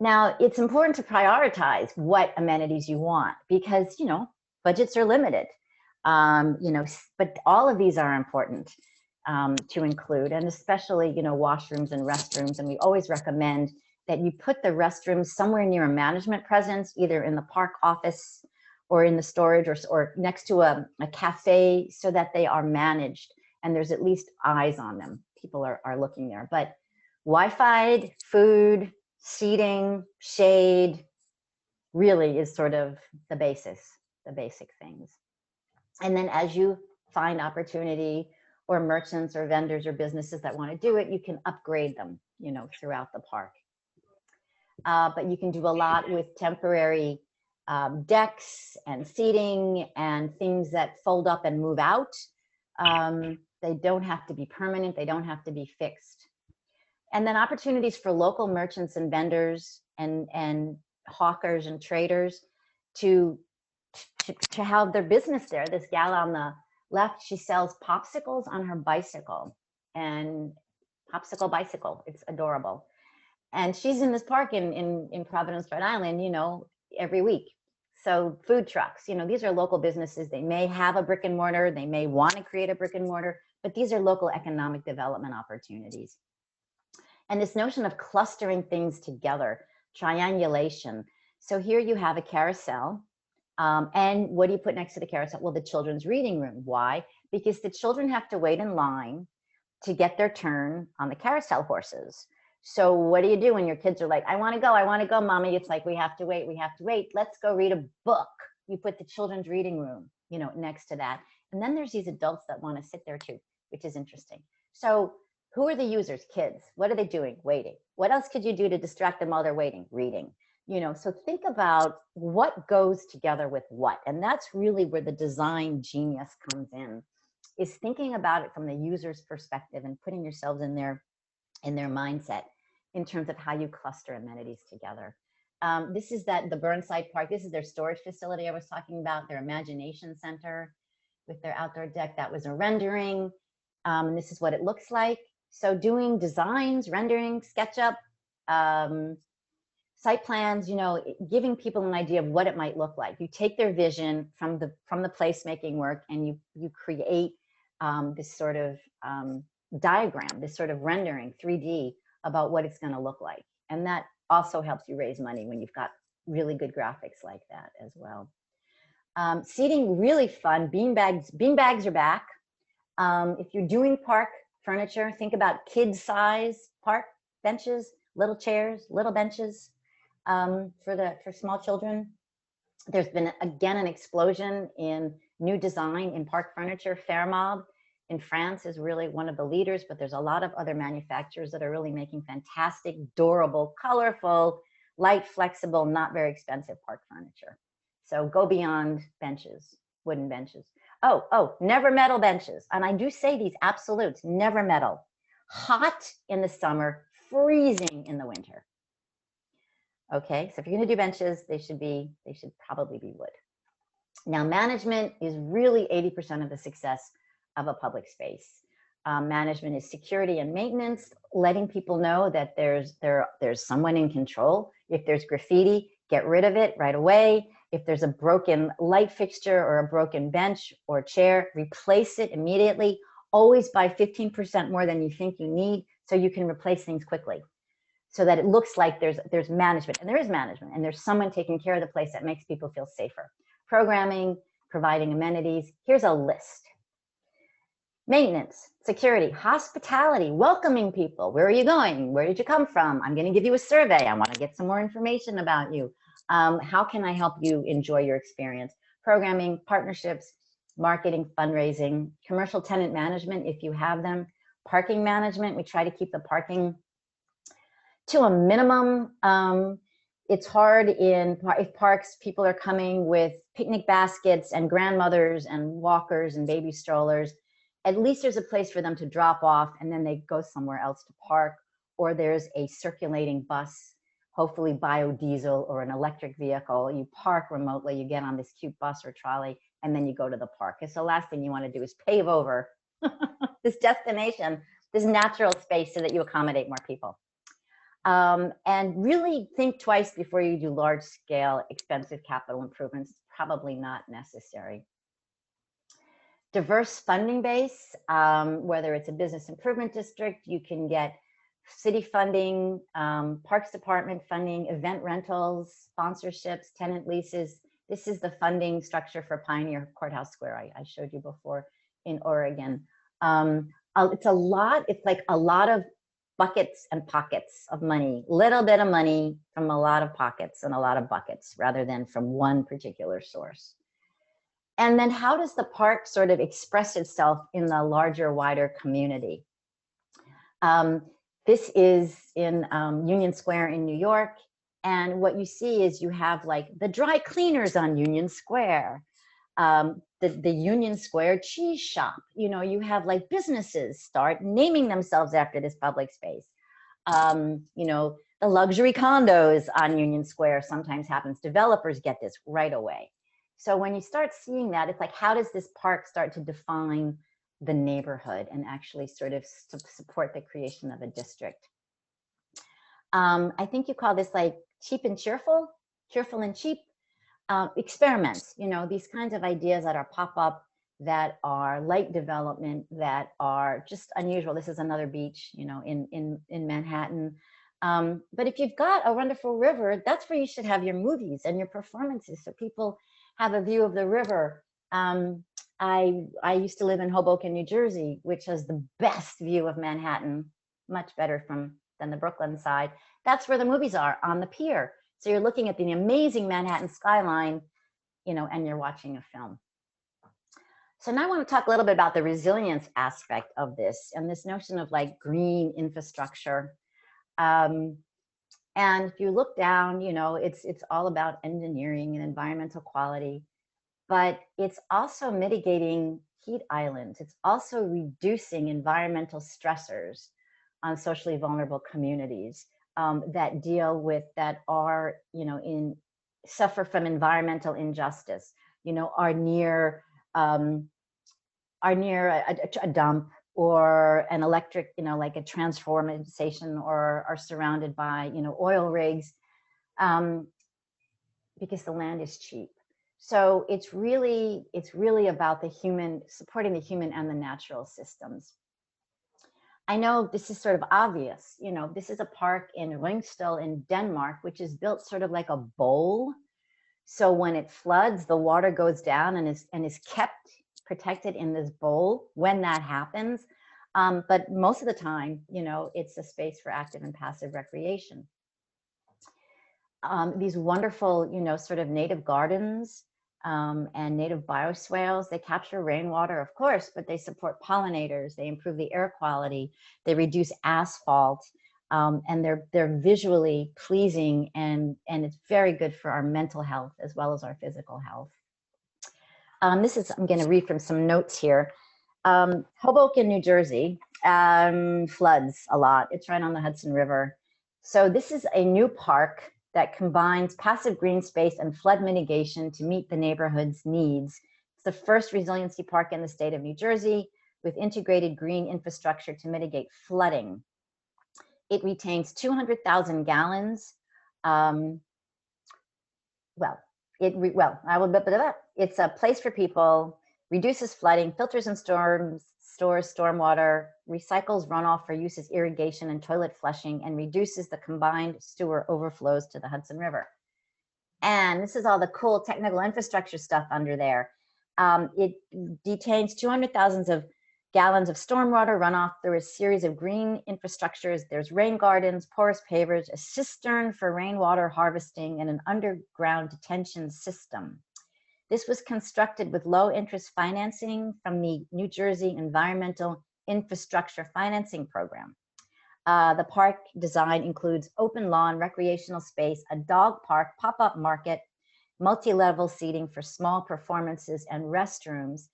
Speaker 4: Now, it's important to prioritize what amenities you want because, you know, budgets are limited, you know, but all of these are important to include, and especially, you know, washrooms and restrooms. And we always recommend that you put the restrooms somewhere near a management presence, either in the park office or in the storage or next to a cafe, so that they are managed and there's at least eyes on them. people are looking there. But Wi-Fi, food, seating, shade really is sort of the basic things. And then as you find opportunity or merchants or vendors or businesses that want to do it, you can upgrade them, you know, throughout the park. But you can do a lot with temporary decks and seating and things that fold up and move out. They don't have to be permanent. They don't have to be fixed. And then opportunities for local merchants and vendors and hawkers and traders to have their business there. This gal on the left, she sells popsicles on her bicycle, and popsicle bicycle. It's adorable. And she's in this park in Providence, Rhode Island, you know, every week. So food trucks, you know, these are local businesses. They may have a brick and mortar. They may want to create a brick and mortar, but these are local economic development opportunities. And this notion of clustering things together, triangulation. So here you have a carousel. And what do you put next to the carousel? Well, the children's reading room. Why? Because the children have to wait in line to get their turn on the carousel horses. So what do you do when your kids are like, I want to go, mommy? It's like, we have to wait. Let's go read a book. You put the children's reading room, you know, next to that. And then there's these adults that want to sit there too, which is interesting. So who are the users? Kids. What are they doing? Waiting. What else could you do to distract them while they're waiting? Reading. You know, so think about what goes together with what. And that's really where the design genius comes in, is thinking about it from the user's perspective and putting yourselves in their mindset in terms of how you cluster amenities together. This is the Burnside Park. This is their storage facility I was talking about, their imagination center with their outdoor deck. That was a rendering. And this is what it looks like. So doing designs, rendering, SketchUp, site plans, you know, giving people an idea of what it might look like. You take their vision from the placemaking work, and you create this sort of diagram, this sort of rendering, 3D, about what it's going to look like. And that also helps you raise money when you've got really good graphics like that as well. Seating, really fun. Beanbags are back. If you're doing park furniture, think about kid size park benches, little chairs, little benches for small children. There's been, again, an explosion in new design in park furniture. Fairmob in France is really one of the leaders, but there's a lot of other manufacturers that are really making fantastic, durable, colorful, light, flexible, not very expensive park furniture. So go beyond benches, wooden benches. Oh, never metal benches. And I do say these absolutes, never metal. Hot in the summer, freezing in the winter. Okay, so if you're gonna do benches, they should probably be wood. Now, management is really 80% of the success of a public space. Management is security and maintenance, letting people know that there's someone in control. If there's graffiti, get rid of it right away. If there's a broken light fixture or a broken bench or chair, replace it immediately. Always buy 15% more than you think you need, so you can replace things quickly, so that it looks like there's management, and there is management, and there's someone taking care of the place that makes people feel safer. Programming, providing amenities. Here's a list. Maintenance, security, hospitality, welcoming people. Where are you going? Where did you come from? I'm going to give you a survey. I want to get some more information about you. How can I help you enjoy your experience? Programming, partnerships, marketing, fundraising, commercial tenant management, if you have them, parking management. We try to keep the parking to a minimum. It's hard if parks, people are coming with picnic baskets and grandmothers and walkers and baby strollers. At least there's a place for them to drop off, and then they go somewhere else to park, or there's a circulating bus, hopefully biodiesel or an electric vehicle. You park remotely, you get on this cute bus or trolley, and then you go to the park. Because the last thing you want to do is pave over this destination, this natural space, so that you accommodate more people. And really think twice before you do large scale, expensive capital improvements. Probably not necessary. Diverse funding base, whether it's a business improvement district, you can get city funding, Parks Department funding, event rentals, sponsorships, tenant leases. This is the funding structure for Pioneer Courthouse Square I showed you before in Oregon. it's a lot. It's like a lot of buckets and pockets of money, little bit of money from a lot of pockets and a lot of buckets rather than from one particular source. And then how does the park sort of express itself in the larger, wider community? This is in Union Square in New York. And what you see is you have like the dry cleaners on Union Square, the Union Square cheese shop. You know, you have like businesses start naming themselves after this public space. You know, the luxury condos on Union Square sometimes happens. Developers get this right away. So when you start seeing that, it's like, how does this park start to define the neighborhood and actually sort of support the creation of a district? I think you call this like cheap and cheerful and cheap. Experiments, you know, these kinds of ideas that are pop up, that are light development, that are just unusual. This is another beach, you know, in Manhattan. But if you've got a wonderful river, that's where you should have your movies and your performances, so people have a view of the river. I used to live in Hoboken, New Jersey, which has the best view of Manhattan, much better than the Brooklyn side. That's where the movies are, on the pier. So you're looking at the amazing Manhattan skyline, you know, and you're watching a film. So now I want to talk a little bit about the resilience aspect of this and this notion of like green infrastructure. And if you look down, you know, it's all about engineering and environmental quality, but it's also mitigating heat islands. It's also reducing environmental stressors on socially vulnerable communities that deal with, that are, you know, suffer from environmental injustice, you know, are near a dump or an electric, you know, like a transformative station, or are surrounded by, you know, oil rigs, because the land is cheap. So it's really about the human, supporting the human and the natural systems. I know this is sort of obvious, you know, this is a park in Ringsted in Denmark, which is built sort of like a bowl. So when it floods, the water goes down and is kept protected in this bowl when that happens. But most of the time, you know, it's a space for active and passive recreation. These wonderful, you know, sort of native gardens and native bioswales, they capture rainwater, of course, but they support pollinators, they improve the air quality, they reduce asphalt, and they're visually pleasing, and it's very good for our mental health as well as our physical health. I'm going to read from some notes here. Hoboken, New Jersey, floods a lot. It's right on the Hudson River. So this is a new park that combines passive green space and flood mitigation to meet the neighborhood's needs. It's the first resiliency park in the state of New Jersey with integrated green infrastructure to mitigate flooding. It retains 200,000 gallons. It's a place for people, reduces flooding, filters and stores stormwater, recycles runoff for use as irrigation and toilet flushing, and reduces the combined sewer overflows to the Hudson River. And this is all the cool technical infrastructure stuff under there. It detains 200,000 of gallons of stormwater runoff through a series of green infrastructures. There's rain gardens, porous pavers, a cistern for rainwater harvesting, and an underground detention system. This was constructed with low interest financing from the New Jersey Environmental Infrastructure Financing Program. The park design includes open lawn, recreational space, a dog park, pop-up market, multi-level seating for small performances, and restrooms.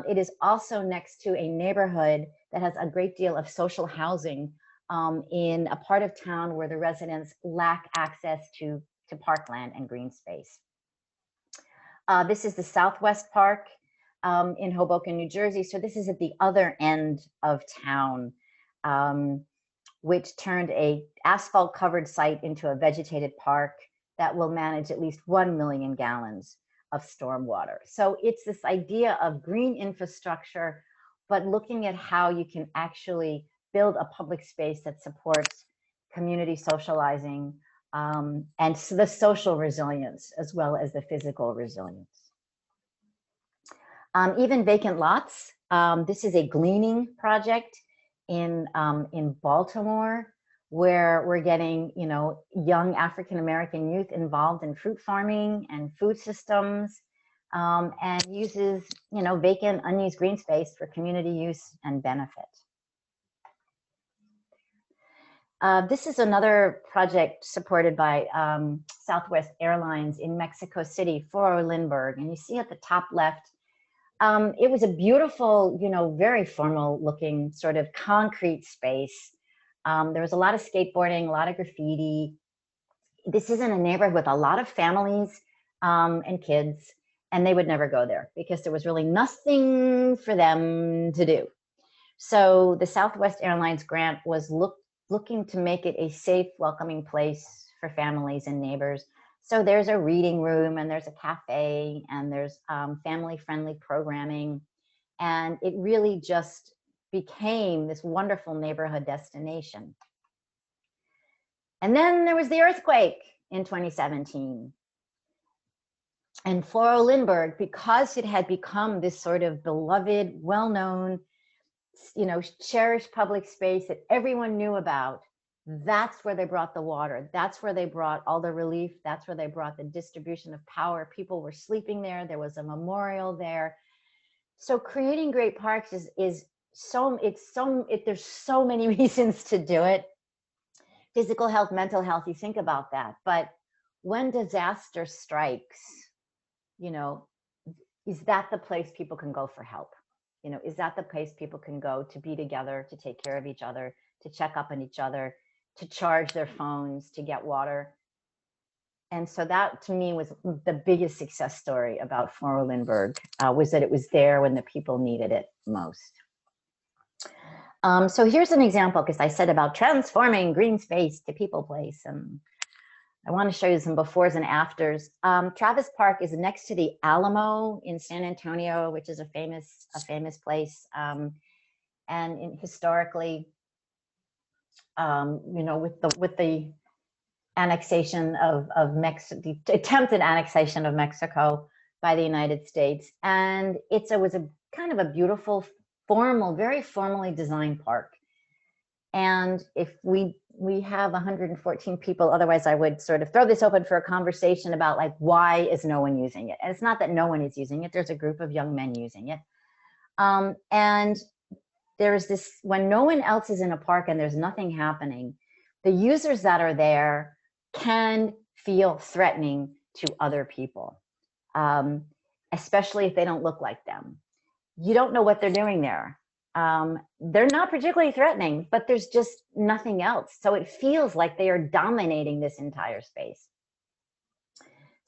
Speaker 4: It is also next to a neighborhood that has a great deal of social housing in a part of town where the residents lack access to parkland and green space. This is the Southwest Park in Hoboken, New Jersey. So this is at the other end of town, which turned a asphalt-covered site into a vegetated park that will manage at least 1 million gallons of stormwater. So it's this idea of green infrastructure, but looking at how you can actually build a public space that supports community socializing, and so the social resilience as well as the physical resilience. Even vacant lots This is a gleaning project in Baltimore, where we're getting, you know, young African-American youth involved in fruit farming and food systems, and uses, you know, vacant, unused green space for community use and benefit. This is another project supported by Southwest Airlines in Mexico City, Foro Lindbergh, and you see at the top left, it was a beautiful, you know, very formal looking sort of concrete space. There was a lot of skateboarding, a lot of graffiti. This is in a neighborhood with a lot of families and kids, and they would never go there because there was really nothing for them to do. So the Southwest Airlines grant was looking to make it a safe, welcoming place for families and neighbors. So there's a reading room, and there's a cafe, and there's family-friendly programming. And it really just became this wonderful neighborhood destination. And then there was the earthquake in 2017. And Foro Lindbergh, because it had become this sort of beloved, well-known, you know, cherished public space that everyone knew about, that's where they brought the water. That's where they brought all the relief. That's where they brought the distribution of power. People were sleeping there. There was a memorial there. So creating great parks there's so many reasons to do it. Physical health, mental health, you think about that. But when disaster strikes, you know, is that the place people can go for help? You know, is that the place people can go to be together, to take care of each other, to check up on each other, to charge their phones, to get water? And so that, to me, was the biggest success story about Foro Lindbergh, was that it was there when the people needed it most. So here's an example, because I said about transforming green space to people place, and I want to show you some befores and afters. Travis Park is next to the Alamo in San Antonio, which is a famous place. And historically, you know, with the annexation of Mexico, the attempted annexation of Mexico by the United States, and it was a kind of a beautiful, formal, very formally designed park. And if we have 114 people, otherwise I would sort of throw this open for a conversation about, like, why is no one using it? And it's not that no one is using it. There's a group of young men using it. And there's this, when no one else is in a park and there's nothing happening, the users that are there can feel threatening to other people, especially if they don't look like them. You don't know what they're doing there. They're not particularly threatening, but there's just nothing else. So it feels like they are dominating this entire space.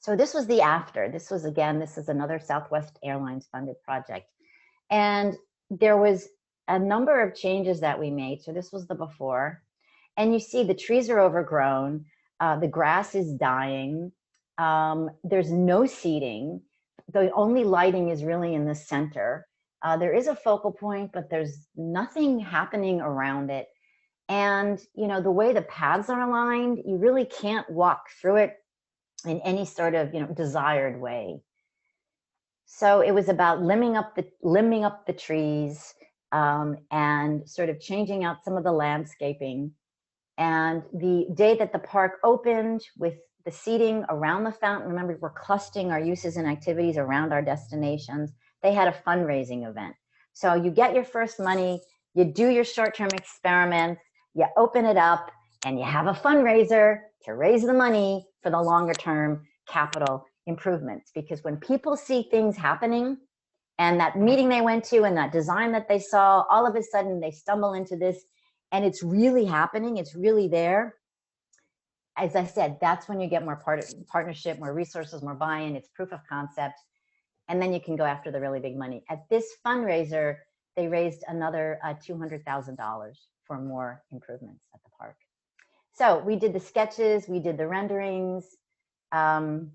Speaker 4: So this was the after. This was, again, this is another Southwest Airlines funded project. And there was a number of changes that we made. So this was the before. And you see the trees are overgrown. The grass is dying. There's no seating. The only lighting is really in the center. There is a focal point, but there's nothing happening around it. And, you know, the way the paths are aligned, you really can't walk through it in any sort of, you know, desired way. So it was about limbing up the trees, and sort of changing out some of the landscaping. And the day that the park opened, with the seating around the fountain, remember, we're clustering our uses and activities around our destinations. They had a fundraising event. So you get your first money, you do your short-term experiments, you open it up, and you have a fundraiser to raise the money for the longer-term capital improvements. Because when people see things happening, and that meeting they went to and that design that they saw, all of a sudden they stumble into this, and it's really happening, it's really there. As I said, that's when you get more partnership, more resources, more buy-in, it's proof of concept. And then you can go after the really big money. At this fundraiser, they raised another $200,000 for more improvements at the park. So we did the sketches, we did the renderings, and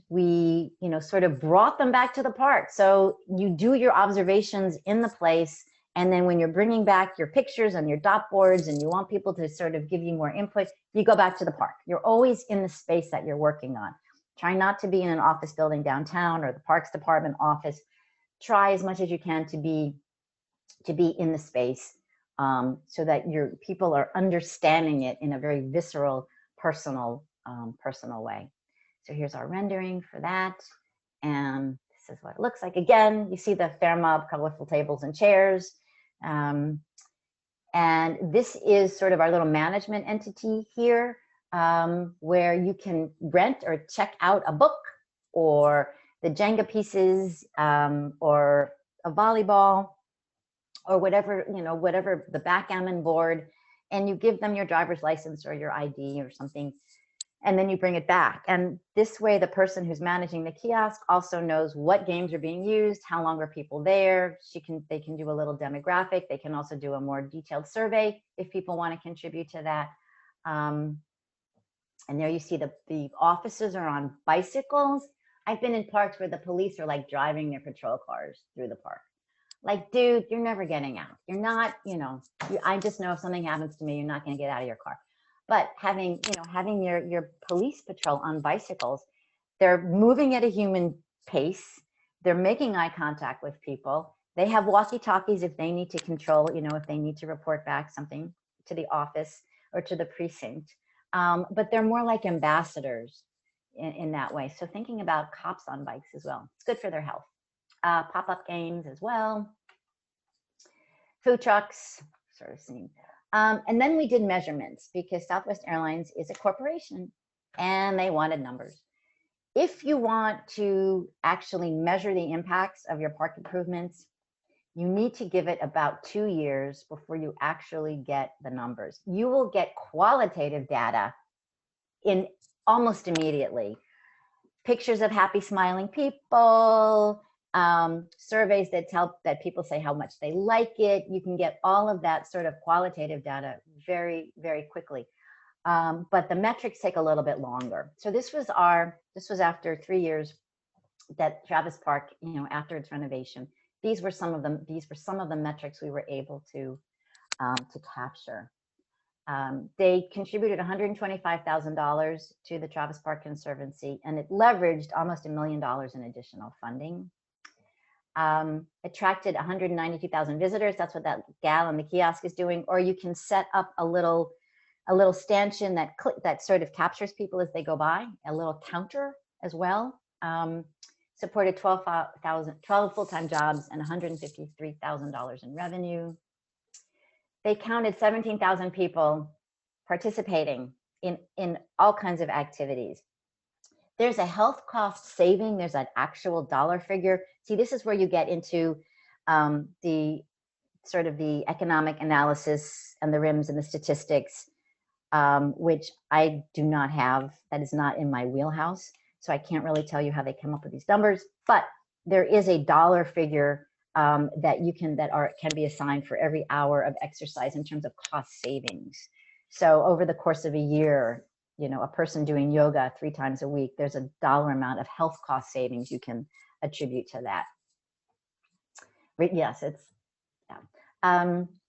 Speaker 4: we, you know, sort of brought them back to the park. So you do your observations in the place, and then when you're bringing back your pictures and your dot boards and you want people to sort of give you more input, you go back to the park. You're always in the space that you're working on. Try not to be in an office building downtown or the Parks Department office. try as much as you can to be in the space, so that your people are understanding it in a very visceral, personal way. So here's our rendering for that. And this is what it looks like. Again, you see the fair mob, colorful tables and chairs. And this is sort of our little management entity here, where you can rent or check out a book or the Jenga pieces, or a volleyball, or whatever, whatever, the backgammon board, and you give them your driver's license or your ID or something, and then you bring it back. And this way, the person who's managing the kiosk also knows what games are being used, how long are people there. They can do a little demographic. They can also do a more detailed survey if people want to contribute to that. And there you see the officers are on bicycles. I've been in parks where the police are like driving their patrol cars through the park. Like, dude, you're never getting out. You're not, I just know if something happens to me, you're not going to get out of your car. But having your police patrol on bicycles, they're moving at a human pace. They're making eye contact with people. They have walkie-talkies if they need to control, if they need to report back something to the office or to the precinct. But they're more like ambassadors in that way. So thinking about cops on bikes as well. It's good for their health. Pop-up games as well. Food trucks, sort of seen. And then we did measurements because Southwest Airlines is a corporation and they wanted numbers. If you want to actually measure the impacts of your park improvements, you need to give it about 2 years before you actually get the numbers. You will get qualitative data in almost immediately. Pictures of happy, smiling people, surveys that people say how much they like it. You can get all of that sort of qualitative data very, very quickly. But the metrics take a little bit longer. So this was after 3 years that Travis Park, after its renovation. These were some of the metrics we were able to capture. They contributed $125,000 to the Travis Park Conservancy, and it leveraged almost $1 million in additional funding. Attracted 192,000 visitors. That's what that gal on the kiosk is doing. Or you can set up a little stanchion that sort of captures people as they go by, a little counter as well. Supported 12 full-time jobs and $153,000 in revenue. They counted 17,000 people participating in all kinds of activities. There's a health cost saving. There's an actual dollar figure. See, this is where you get into the sort of the economic analysis and the RIMS and the statistics, which I do not have. That is not in my wheelhouse. So I can't really tell you how they come up with these numbers, but there is a dollar figure that can be assigned for every hour of exercise in terms of cost savings. So over the course of a year, a person doing yoga 3 times a week, there's a dollar amount of health cost savings you can attribute to that. Yes,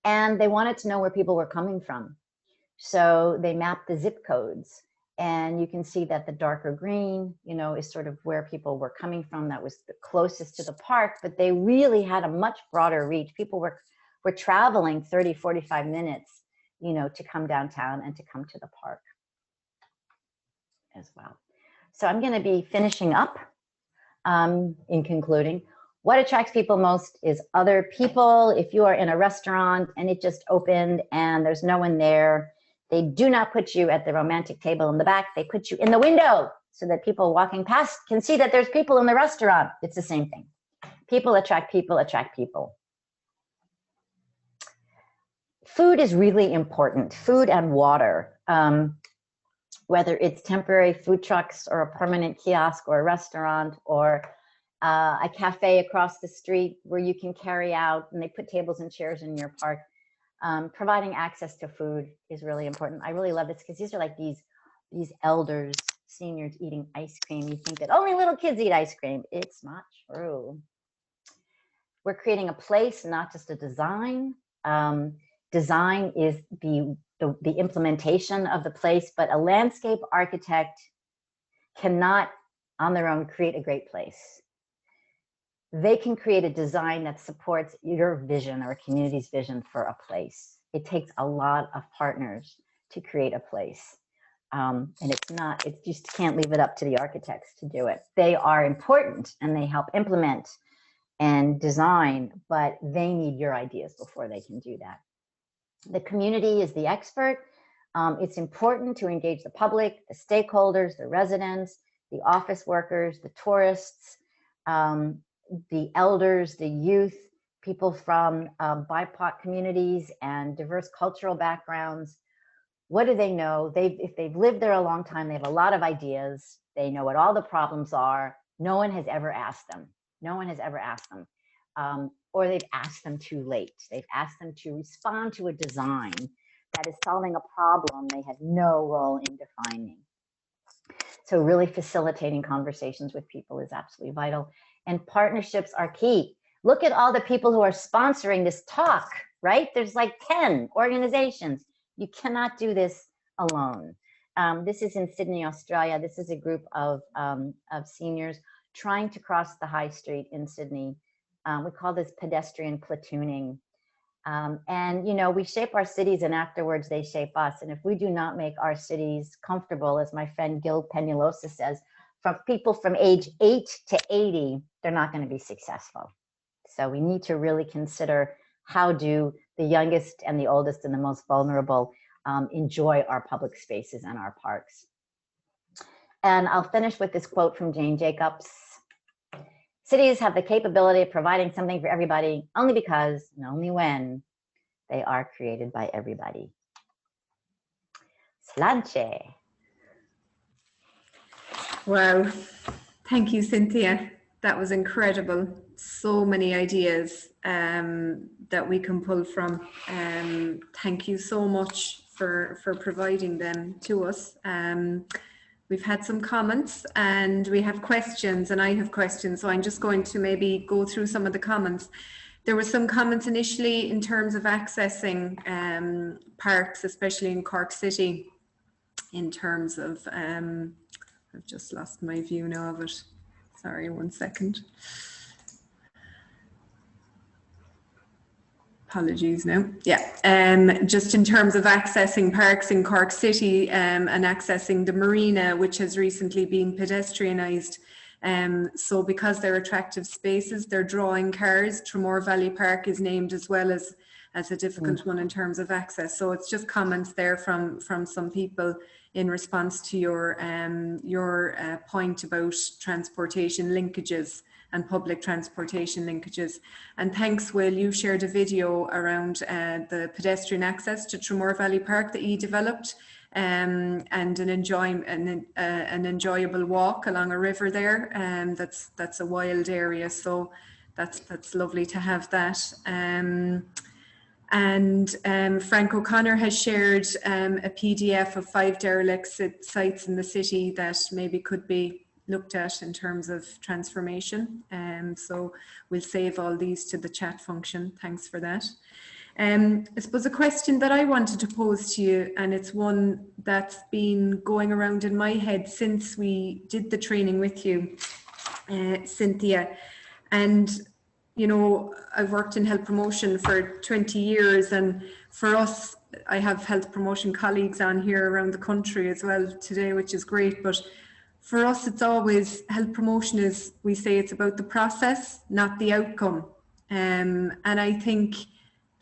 Speaker 4: and they wanted to know where people were coming from. So they mapped the zip codes. And you can see that the darker green, is sort of where people were coming from. That was the closest to the park, but they really had a much broader reach. People were traveling 30, 45 minutes, to come downtown and to come to the park as well. So I'm going to be finishing up in concluding. What attracts people most is other people. If you are in a restaurant and it just opened and there's no one there, they do not put you at the romantic table in the back. They put you in the window so that people walking past can see that there's people in the restaurant. It's the same thing. People attract people attract people. Food is really important. Food and water, whether it's temporary food trucks or a permanent kiosk or a restaurant or a cafe across the street where you can carry out, and they put tables and chairs in your park. Providing access to food is really important. I really love this because these are like these elders, seniors eating ice cream. You think that only little kids eat ice cream. It's not true. We're creating a place, not just a design. Design is the implementation of the place, but a landscape architect cannot on their own create a great place. they can create a design that supports your vision or a community's vision for a place. It takes a lot of partners to create a place. And it just can't leave it up to the architects to do it. They are important and they help implement and design, but they need your ideas before they can do that. The community is the expert. It's important to engage the public, the stakeholders, the residents, the office workers, the tourists, the elders, the youth, people from BIPOC communities and diverse cultural backgrounds. What do they know? If they've lived there a long time, they have a lot of ideas. They know what all the problems are. No one has ever asked them. No one has ever asked them. Or they've asked them too late. They've asked them to respond to a design that is solving a problem they had no role in defining. So really facilitating conversations with people is absolutely vital. And partnerships are key. Look at all the people who are sponsoring this talk, right? There's like 10 organizations. You cannot do this alone. This is in Sydney, Australia. This is a group of seniors trying to cross the high street in Sydney. We call this pedestrian platooning. And, you know, we shape our cities and afterwards they shape us. And if we do not make our cities comfortable, as my friend Gil Peñalosa says, from people from age 8 to 80, they're not going to be successful. So we need to really consider how do the youngest and the oldest and the most vulnerable enjoy our public spaces and our parks. And I'll finish with this quote from Jane Jacobs. Cities have the capability of providing something for everybody only because and only when they are created by everybody. Slanche.
Speaker 3: Wow. Thank you, Cynthia. That was incredible. So many ideas that we can pull from. Thank you so much for providing them to us. We've had some comments and we have questions, and I have questions, so I'm just going to maybe go through some of the comments. There were some comments initially in terms of accessing parks, especially in Cork City, in terms of, I've just lost my view now of it. Sorry, 1 second. Apologies now. Yeah, just in terms of accessing parks in Cork City and accessing the marina, which has recently been pedestrianised. So because they're attractive spaces, they're drawing cars. Tramore Valley Park is named as well as a difficult one in terms of access. So it's just comments there from some people in response to your point about transportation linkages and public transportation linkages. And thanks, Will, you shared a video around the pedestrian access to Tramore Valley Park that you developed, and an enjoyable walk along a river there. That's a wild area, so that's lovely to have that. And Frank O'Connor has shared a PDF of 5 derelict sites in the city that maybe could be looked at in terms of transformation. So we'll save all these to the chat function. Thanks for that. I suppose a question that I wanted to pose to you, and it's one that's been going around in my head since we did the training with you, Cynthia. And, you know, I've worked in health promotion for 20 years, and for us, I have health promotion colleagues on here around the country as well today, which is great. But for us, it's always, health promotion is, we say it's about the process, not the outcome. And I think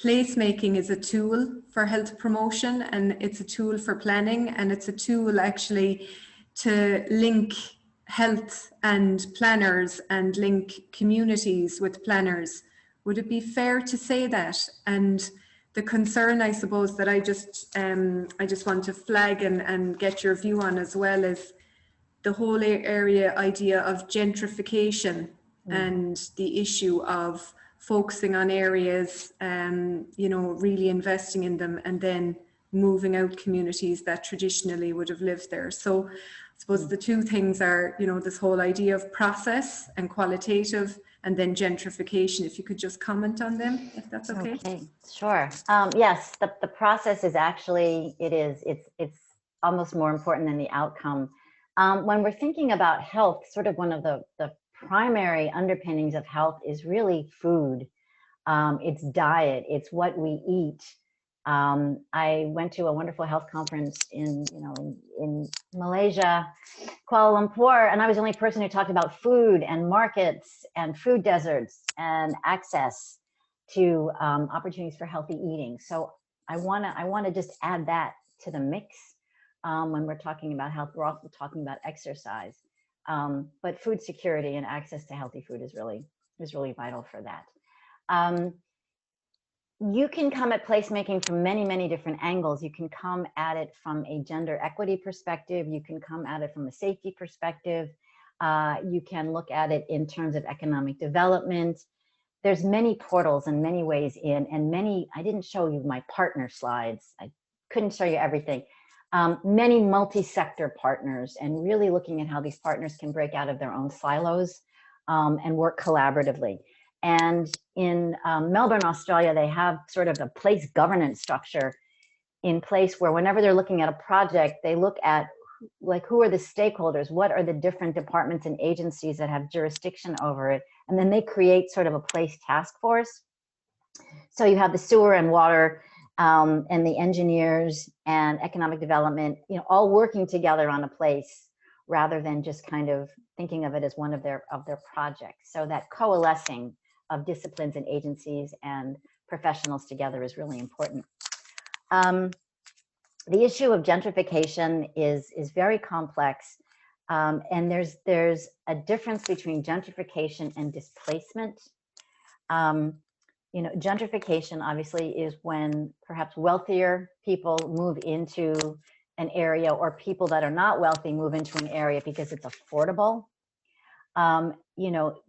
Speaker 3: placemaking is a tool for health promotion, and it's a tool for planning, and it's a tool actually to link health and planners and link communities with planners. Would it be fair to say that? And the concern, I suppose, that I just want to flag and get your view on as well is the whole area idea of gentrification and the issue of focusing on areas, you know, really investing in them and then moving out communities that traditionally would have lived there. So I suppose the two things are, you know, this whole idea of process and qualitative, and then gentrification. If you could just comment on them, if that's okay.
Speaker 4: Okay, sure. Yes, the process is actually, it's almost more important than the outcome. When we're thinking about health, sort of one of the primary underpinnings of health is really food. It's diet, it's what we eat. I went to a wonderful health conference in Malaysia, Kuala Lumpur, and I was the only person who talked about food and markets and food deserts and access to opportunities for healthy eating. So I wanna just add that to the mix. When we're talking about health, we're also talking about exercise. But food security and access to healthy food is really vital for that. You can come at placemaking from many, many different angles. You can come at it from a gender equity perspective. You can come at it from a safety perspective. You can look at it in terms of economic development. There's many portals and many ways in, and many, I didn't show you my partner slides. I couldn't show you everything. Many multi-sector partners, and really looking at how these partners can break out of their own silos and work collaboratively. And in Melbourne, Australia, they have sort of a place governance structure in place where whenever they're looking at a project, they look at like, who are the stakeholders? What are the different departments and agencies that have jurisdiction over it? And then they create sort of a place task force. So you have the sewer and water and the engineers and economic development, all working together on a place rather than just kind of thinking of it as one of their projects. So that coalescing of disciplines and agencies and professionals together is really important. The issue of gentrification is very complex, and there's a difference between gentrification and displacement. Gentrification obviously is when perhaps wealthier people move into an area, or people that are not wealthy move into an area because it's affordable.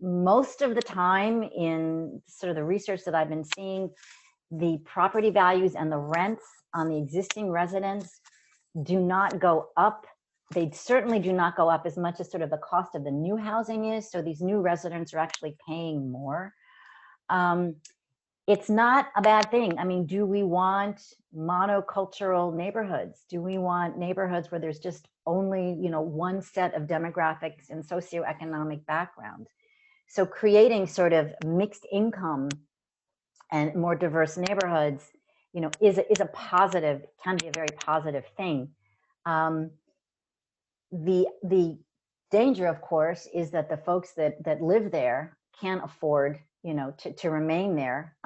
Speaker 4: Most of the time in sort of the research that I've been seeing, the property values and the rents on the existing residents do not go up. They certainly do not go up as much as sort of the cost of the new housing is. So these new residents are actually paying more. It's not a bad thing. I mean, do we want monocultural neighborhoods? Do we want neighborhoods where there's just only, one set of demographics and socioeconomic background? So creating sort of mixed income and more diverse neighborhoods, is a positive, can be a very positive thing. The danger, of course, is that the folks that live there can't afford, to remain there.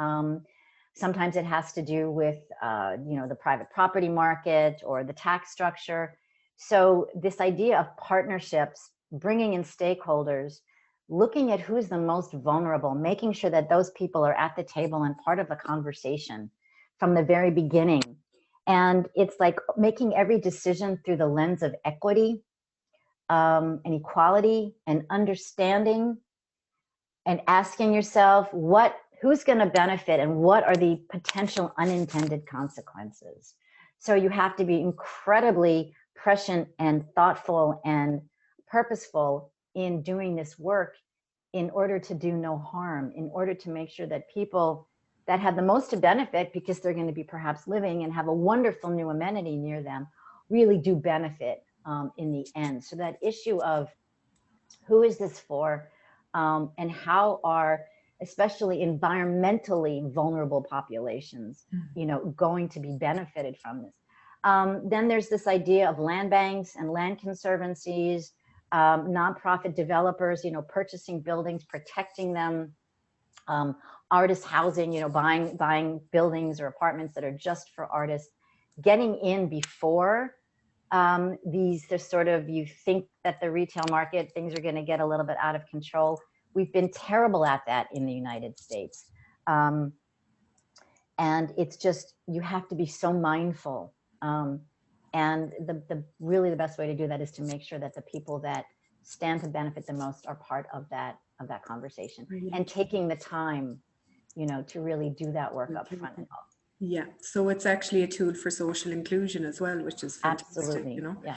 Speaker 4: Sometimes it has to do with, the private property market or the tax structure. So this idea of partnerships, bringing in stakeholders, looking at who's the most vulnerable, making sure that those people are at the table and part of the conversation from the very beginning. And it's like making every decision through the lens of equity and equality and understanding, and asking yourself who's going to benefit and what are the potential unintended consequences. So you have to be incredibly prescient and thoughtful and purposeful in doing this work in order to do no harm, in order to make sure that people that have the most to benefit, because they're going to be perhaps living and have a wonderful new amenity near them, really do benefit in the end. So that issue of who is this for, and how are especially environmentally vulnerable populations, going to be benefited from this. Then there's this idea of land banks and land conservancies, nonprofit developers, purchasing buildings, protecting them, artist housing, buying buildings or apartments that are just for artists, getting in before there's sort of, you think that the retail market, things are going to get a little bit out of control. We've been terrible at that in the United States. And it's just, you have to be so mindful. And really the best way to do that is to make sure that the people that stand to benefit the most are part of that conversation. Right. And taking the time, to really do that work up front and all.
Speaker 3: Yeah, so it's actually a tool for social inclusion as well, which is fantastic.
Speaker 4: Absolutely. Yeah.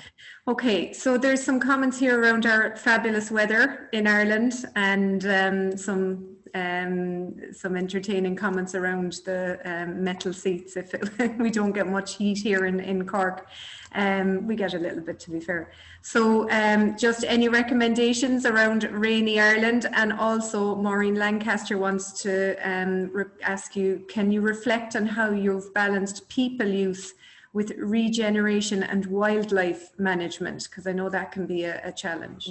Speaker 3: Okay, so there's some comments here around our fabulous weather in Ireland and some some entertaining comments around the metal seats if we don't get much heat here in Cork. We get a little bit, to be fair. So just any recommendations around rainy Ireland? And also Maureen Lancaster wants to ask you, can you reflect on how you've balanced people use with regeneration and wildlife management? Because I know that can be a challenge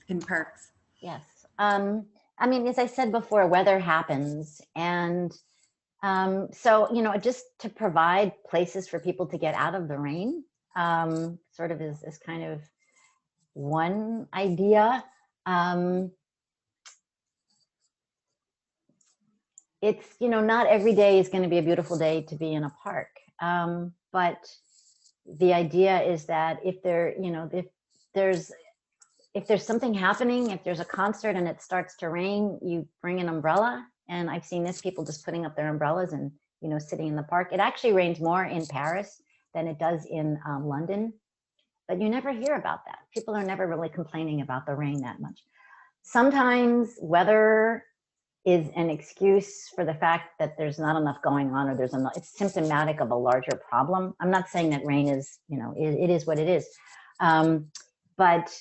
Speaker 3: in parks.
Speaker 4: Yes. I mean, as I said before, weather happens. And so, you know, just to provide places for people to get out of the rain sort of is kind of one idea. It's, you know, not every day is going to be a beautiful day to be in a park. But the idea is that if there, you know, if there's something happening, if there's a concert and it starts to rain, you bring an umbrella. And I've seen this, people just putting up their umbrellas and, you know, sitting in the park. It actually rains more in Paris than it does in London, but you never hear about that. People are never really complaining about the rain that much. Sometimes weather is an excuse for the fact that there's not enough going on, or it's symptomatic of a larger problem. I'm not saying that rain is, you know, it is what it is. But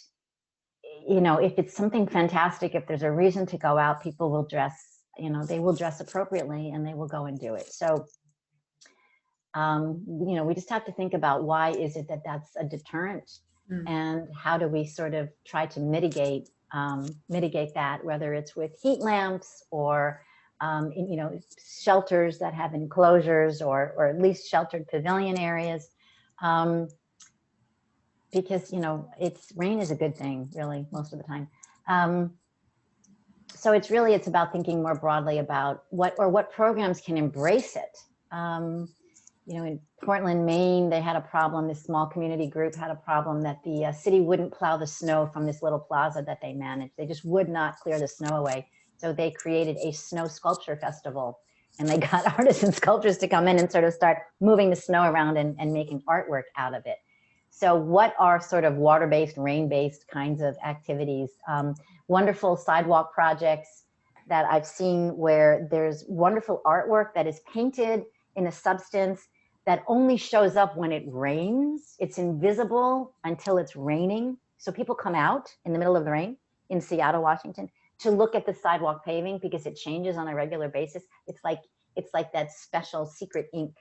Speaker 4: you know, if it's something fantastic, if there's a reason to go out, people will dress, you know, they will dress appropriately and they will go and do it. So, you know, we just have to think about why is it that that's a deterrent, and how do we sort of try to mitigate that, whether it's with heat lamps or, you know, shelters that have enclosures or at least sheltered pavilion areas. Because, you know, rain is a good thing, really, most of the time. So it's about thinking more broadly about what programs can embrace it. You know, in Portland, Maine, they had a problem, this small community group had a problem that the city wouldn't plow the snow from this little plaza that they managed. They just would not clear the snow away. So they created a snow sculpture festival, and they got artisan sculptors to come in and sort of start moving the snow around and making artwork out of it. So what are sort of water-based, rain-based kinds of activities? Wonderful sidewalk projects that I've seen where there's wonderful artwork that is painted in a substance that only shows up when it rains. It's invisible until it's raining. So people come out in the middle of the rain in Seattle, Washington, to look at the sidewalk paving because it changes on a regular basis. It's like that special secret ink.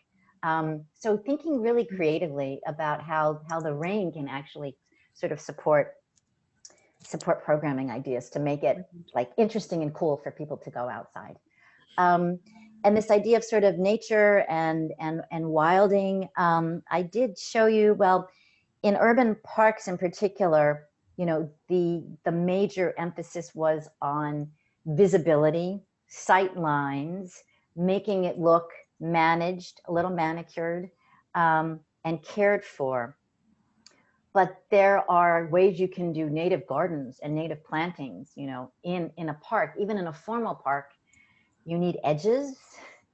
Speaker 4: So thinking really creatively about how the rain can actually sort of support programming ideas to make it like interesting and cool for people to go outside. And this idea of sort of nature and wilding, I did show you, well, in urban parks in particular, you know, the major emphasis was on visibility, sight lines, making it look managed, a little manicured, and cared for. But there are ways you can do native gardens and native plantings, you know, in a park, even in a formal park. You need edges,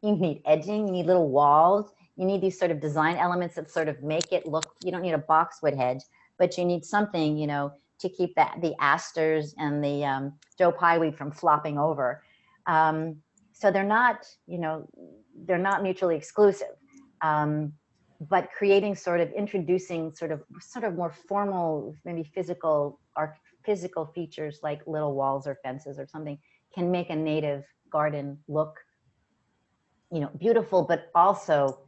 Speaker 4: you need edging, you need little walls, you need these sort of design elements that sort of make it look, you don't need a boxwood hedge, but you need something, you know, to keep the asters and the Joe Pye weed from flopping over. So they're not, you know, they're not mutually exclusive, but creating introducing sort of more formal, maybe physical features like little walls or fences or something can make a native garden look, you know, beautiful, but also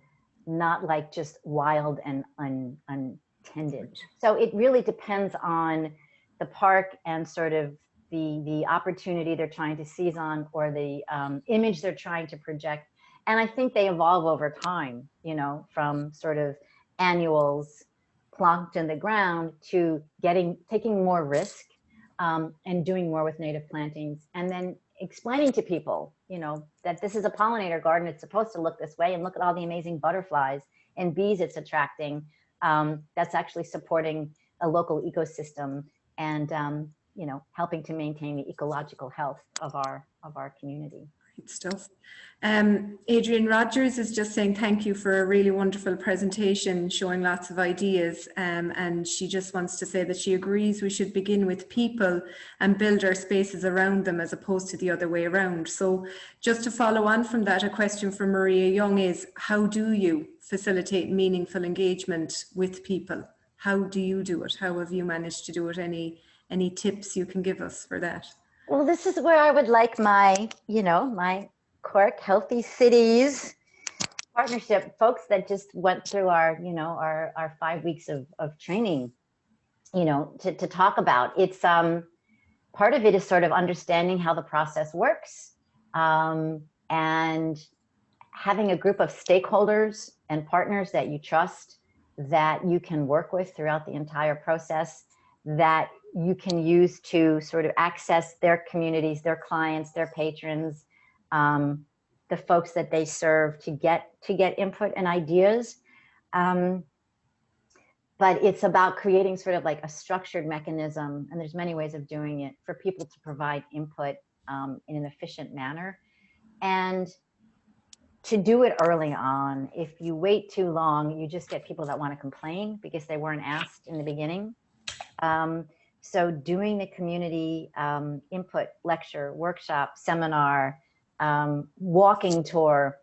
Speaker 4: not like just wild and untended. So it really depends on the park and sort of the opportunity they're trying to seize on, or the image they're trying to project. And I think they evolve over time, you know, from sort of annuals plonked in the ground to taking more risk and doing more with native plantings, and then explaining to people, you know, that this is a pollinator garden. It's supposed to look this way, and look at all the amazing butterflies and bees it's attracting. That's actually supporting a local ecosystem and, you know, helping to maintain the ecological health of our community.
Speaker 3: Great stuff. Adrian Rogers is just saying thank you for a really wonderful presentation showing lots of ideas, and she just wants to say that she agrees we should begin with people and build our spaces around them as opposed to the other way around. So just to follow on from that, a question from Maria Young is, how do you facilitate meaningful engagement with people? How do you do it? How have you managed to do it? Any tips you can give us for that?
Speaker 4: Well, this is where I would like my, my Cork Healthy Cities partnership folks that just went through our, our 5 weeks of training, to talk about. It's part of it is sort of understanding how the process works, and having a group of stakeholders and partners that you trust, that you can work with throughout the entire process, that you can use to sort of access their communities, their clients, their patrons, the folks that they serve, to get input and ideas. But it's about creating sort of like a structured mechanism, and there's many ways of doing it, for people to provide input in an efficient manner. And to do it early on. If you wait too long, you just get people that want to complain because they weren't asked in the beginning. So doing the community input, lecture, workshop, seminar, walking tour,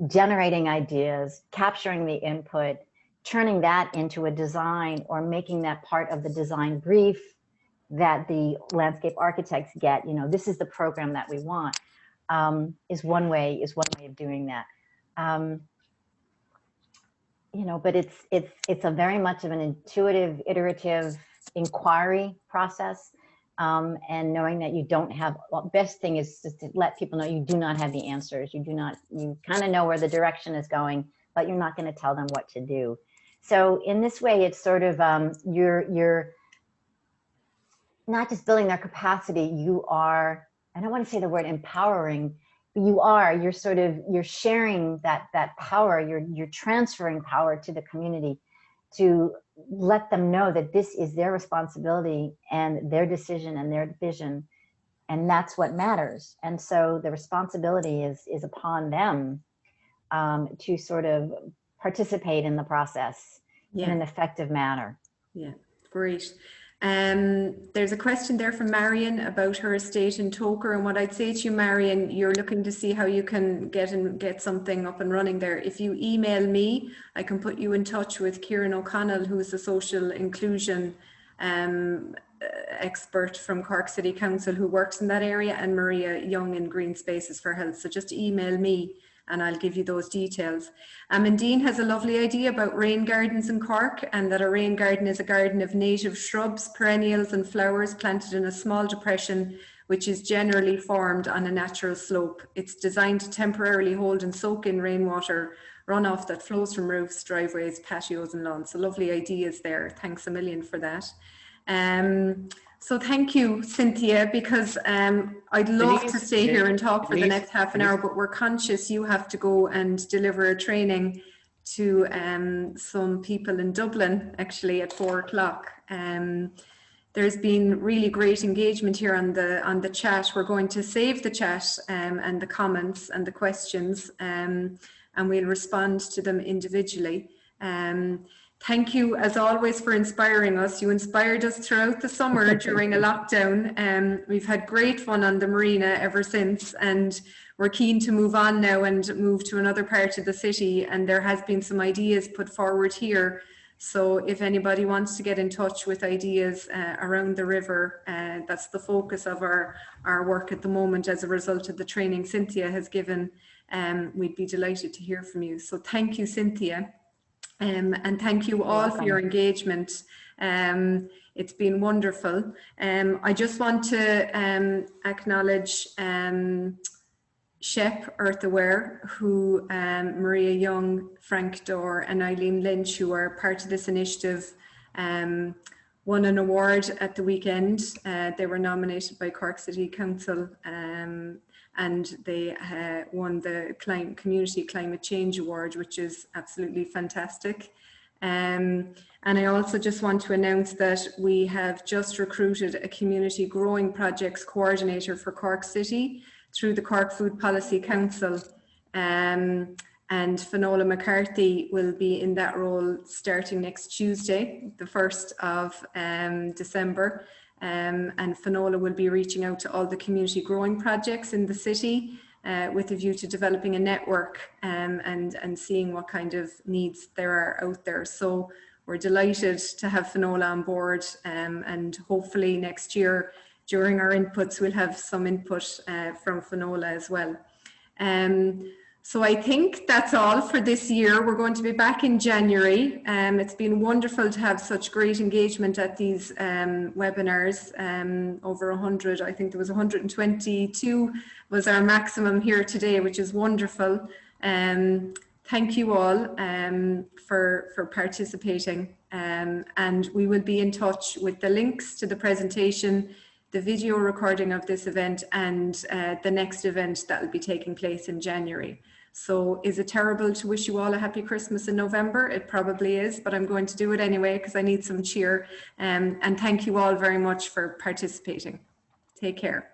Speaker 4: generating ideas, capturing the input, turning that into a design, or making that part of the design brief that the landscape architects get, this is the program that we want, is one way of doing that. But it's a very much of an intuitive, iterative inquiry process, and knowing that you don't have, best thing is just to let people know you do not have the answers. You kind of know where the direction is going, but you're not going to tell them what to do. So in this way, it's sort of, you're not just building their capacity, you are, I don't want to say the word empowering, but you're sharing that power, you're transferring power to the community, to let them know that this is their responsibility and their decision and their vision, and that's what matters. And so the responsibility is upon them to sort of participate in the process in an effective manner. Yeah,
Speaker 3: great. There's a question there from Marion about her estate in Toker, and what I'd say to you, Marion, you're looking to see how you can get something up and running there. If you email me, I can put you in touch with Kieran O'Connell, who is the social inclusion expert from Cork City Council, who works in that area, and Maria Young in Green Spaces for Health. So just email me and I'll give you those details. Amandine has a lovely idea about rain gardens in Cork, and that a rain garden is a garden of native shrubs, perennials and flowers planted in a small depression which is generally formed on a natural slope. It's designed to temporarily hold and soak in rainwater runoff that flows from roofs, driveways, patios and lawns. So lovely ideas there. Thanks a million for that. So thank you, Cynthia, because I'd love to stay here and talk for the next half an hour, but we're conscious you have to go and deliver a training to some people in Dublin, actually at 4 o'clock. There's been really great engagement here on the chat. We're going to save the chat and the comments and the questions, and we'll respond to them individually. Thank you, as always, for inspiring us. You inspired us throughout the summer during a lockdown. We've had great fun on the marina ever since, and we're keen to move on now and move to another part of the city. And there has been some ideas put forward here. So if anybody wants to get in touch with ideas around the river, that's the focus of our work at the moment as a result of the training Cynthia has given. We'd be delighted to hear from you. So thank you, Cynthia. And thank you all for your engagement. It's been wonderful. I just want to acknowledge Shep Earthaware, who Maria Young, Frank Dorr and Eileen Lynch, who are part of this initiative, won an award at the weekend. They were nominated by Cork City Council, and they won the Community Climate Change Award, which is absolutely fantastic. And I also just want to announce that we have just recruited a community growing projects coordinator for Cork City. through the Cork Food Policy Council. And Finola McCarthy will be in that role starting next Tuesday, the 1st of December. And Finola will be reaching out to all the community growing projects in the city with a view to developing a network and seeing what kind of needs there are out there. So we're delighted to have Finola on board, and hopefully next year during our inputs we'll have some input from Finola as well. So I think that's all for this year. We're going to be back in January. It's been wonderful to have such great engagement at these webinars. Over 100, I think there was 122 was our maximum here today, which is wonderful. Thank you all for participating. And we will be in touch with the links to the presentation, the video recording of this event, and the next event that will be taking place in January. So is it terrible to wish you all a happy Christmas in November? It probably is, but I'm going to do it anyway because I need some cheer. And thank you all very much for participating. Take care.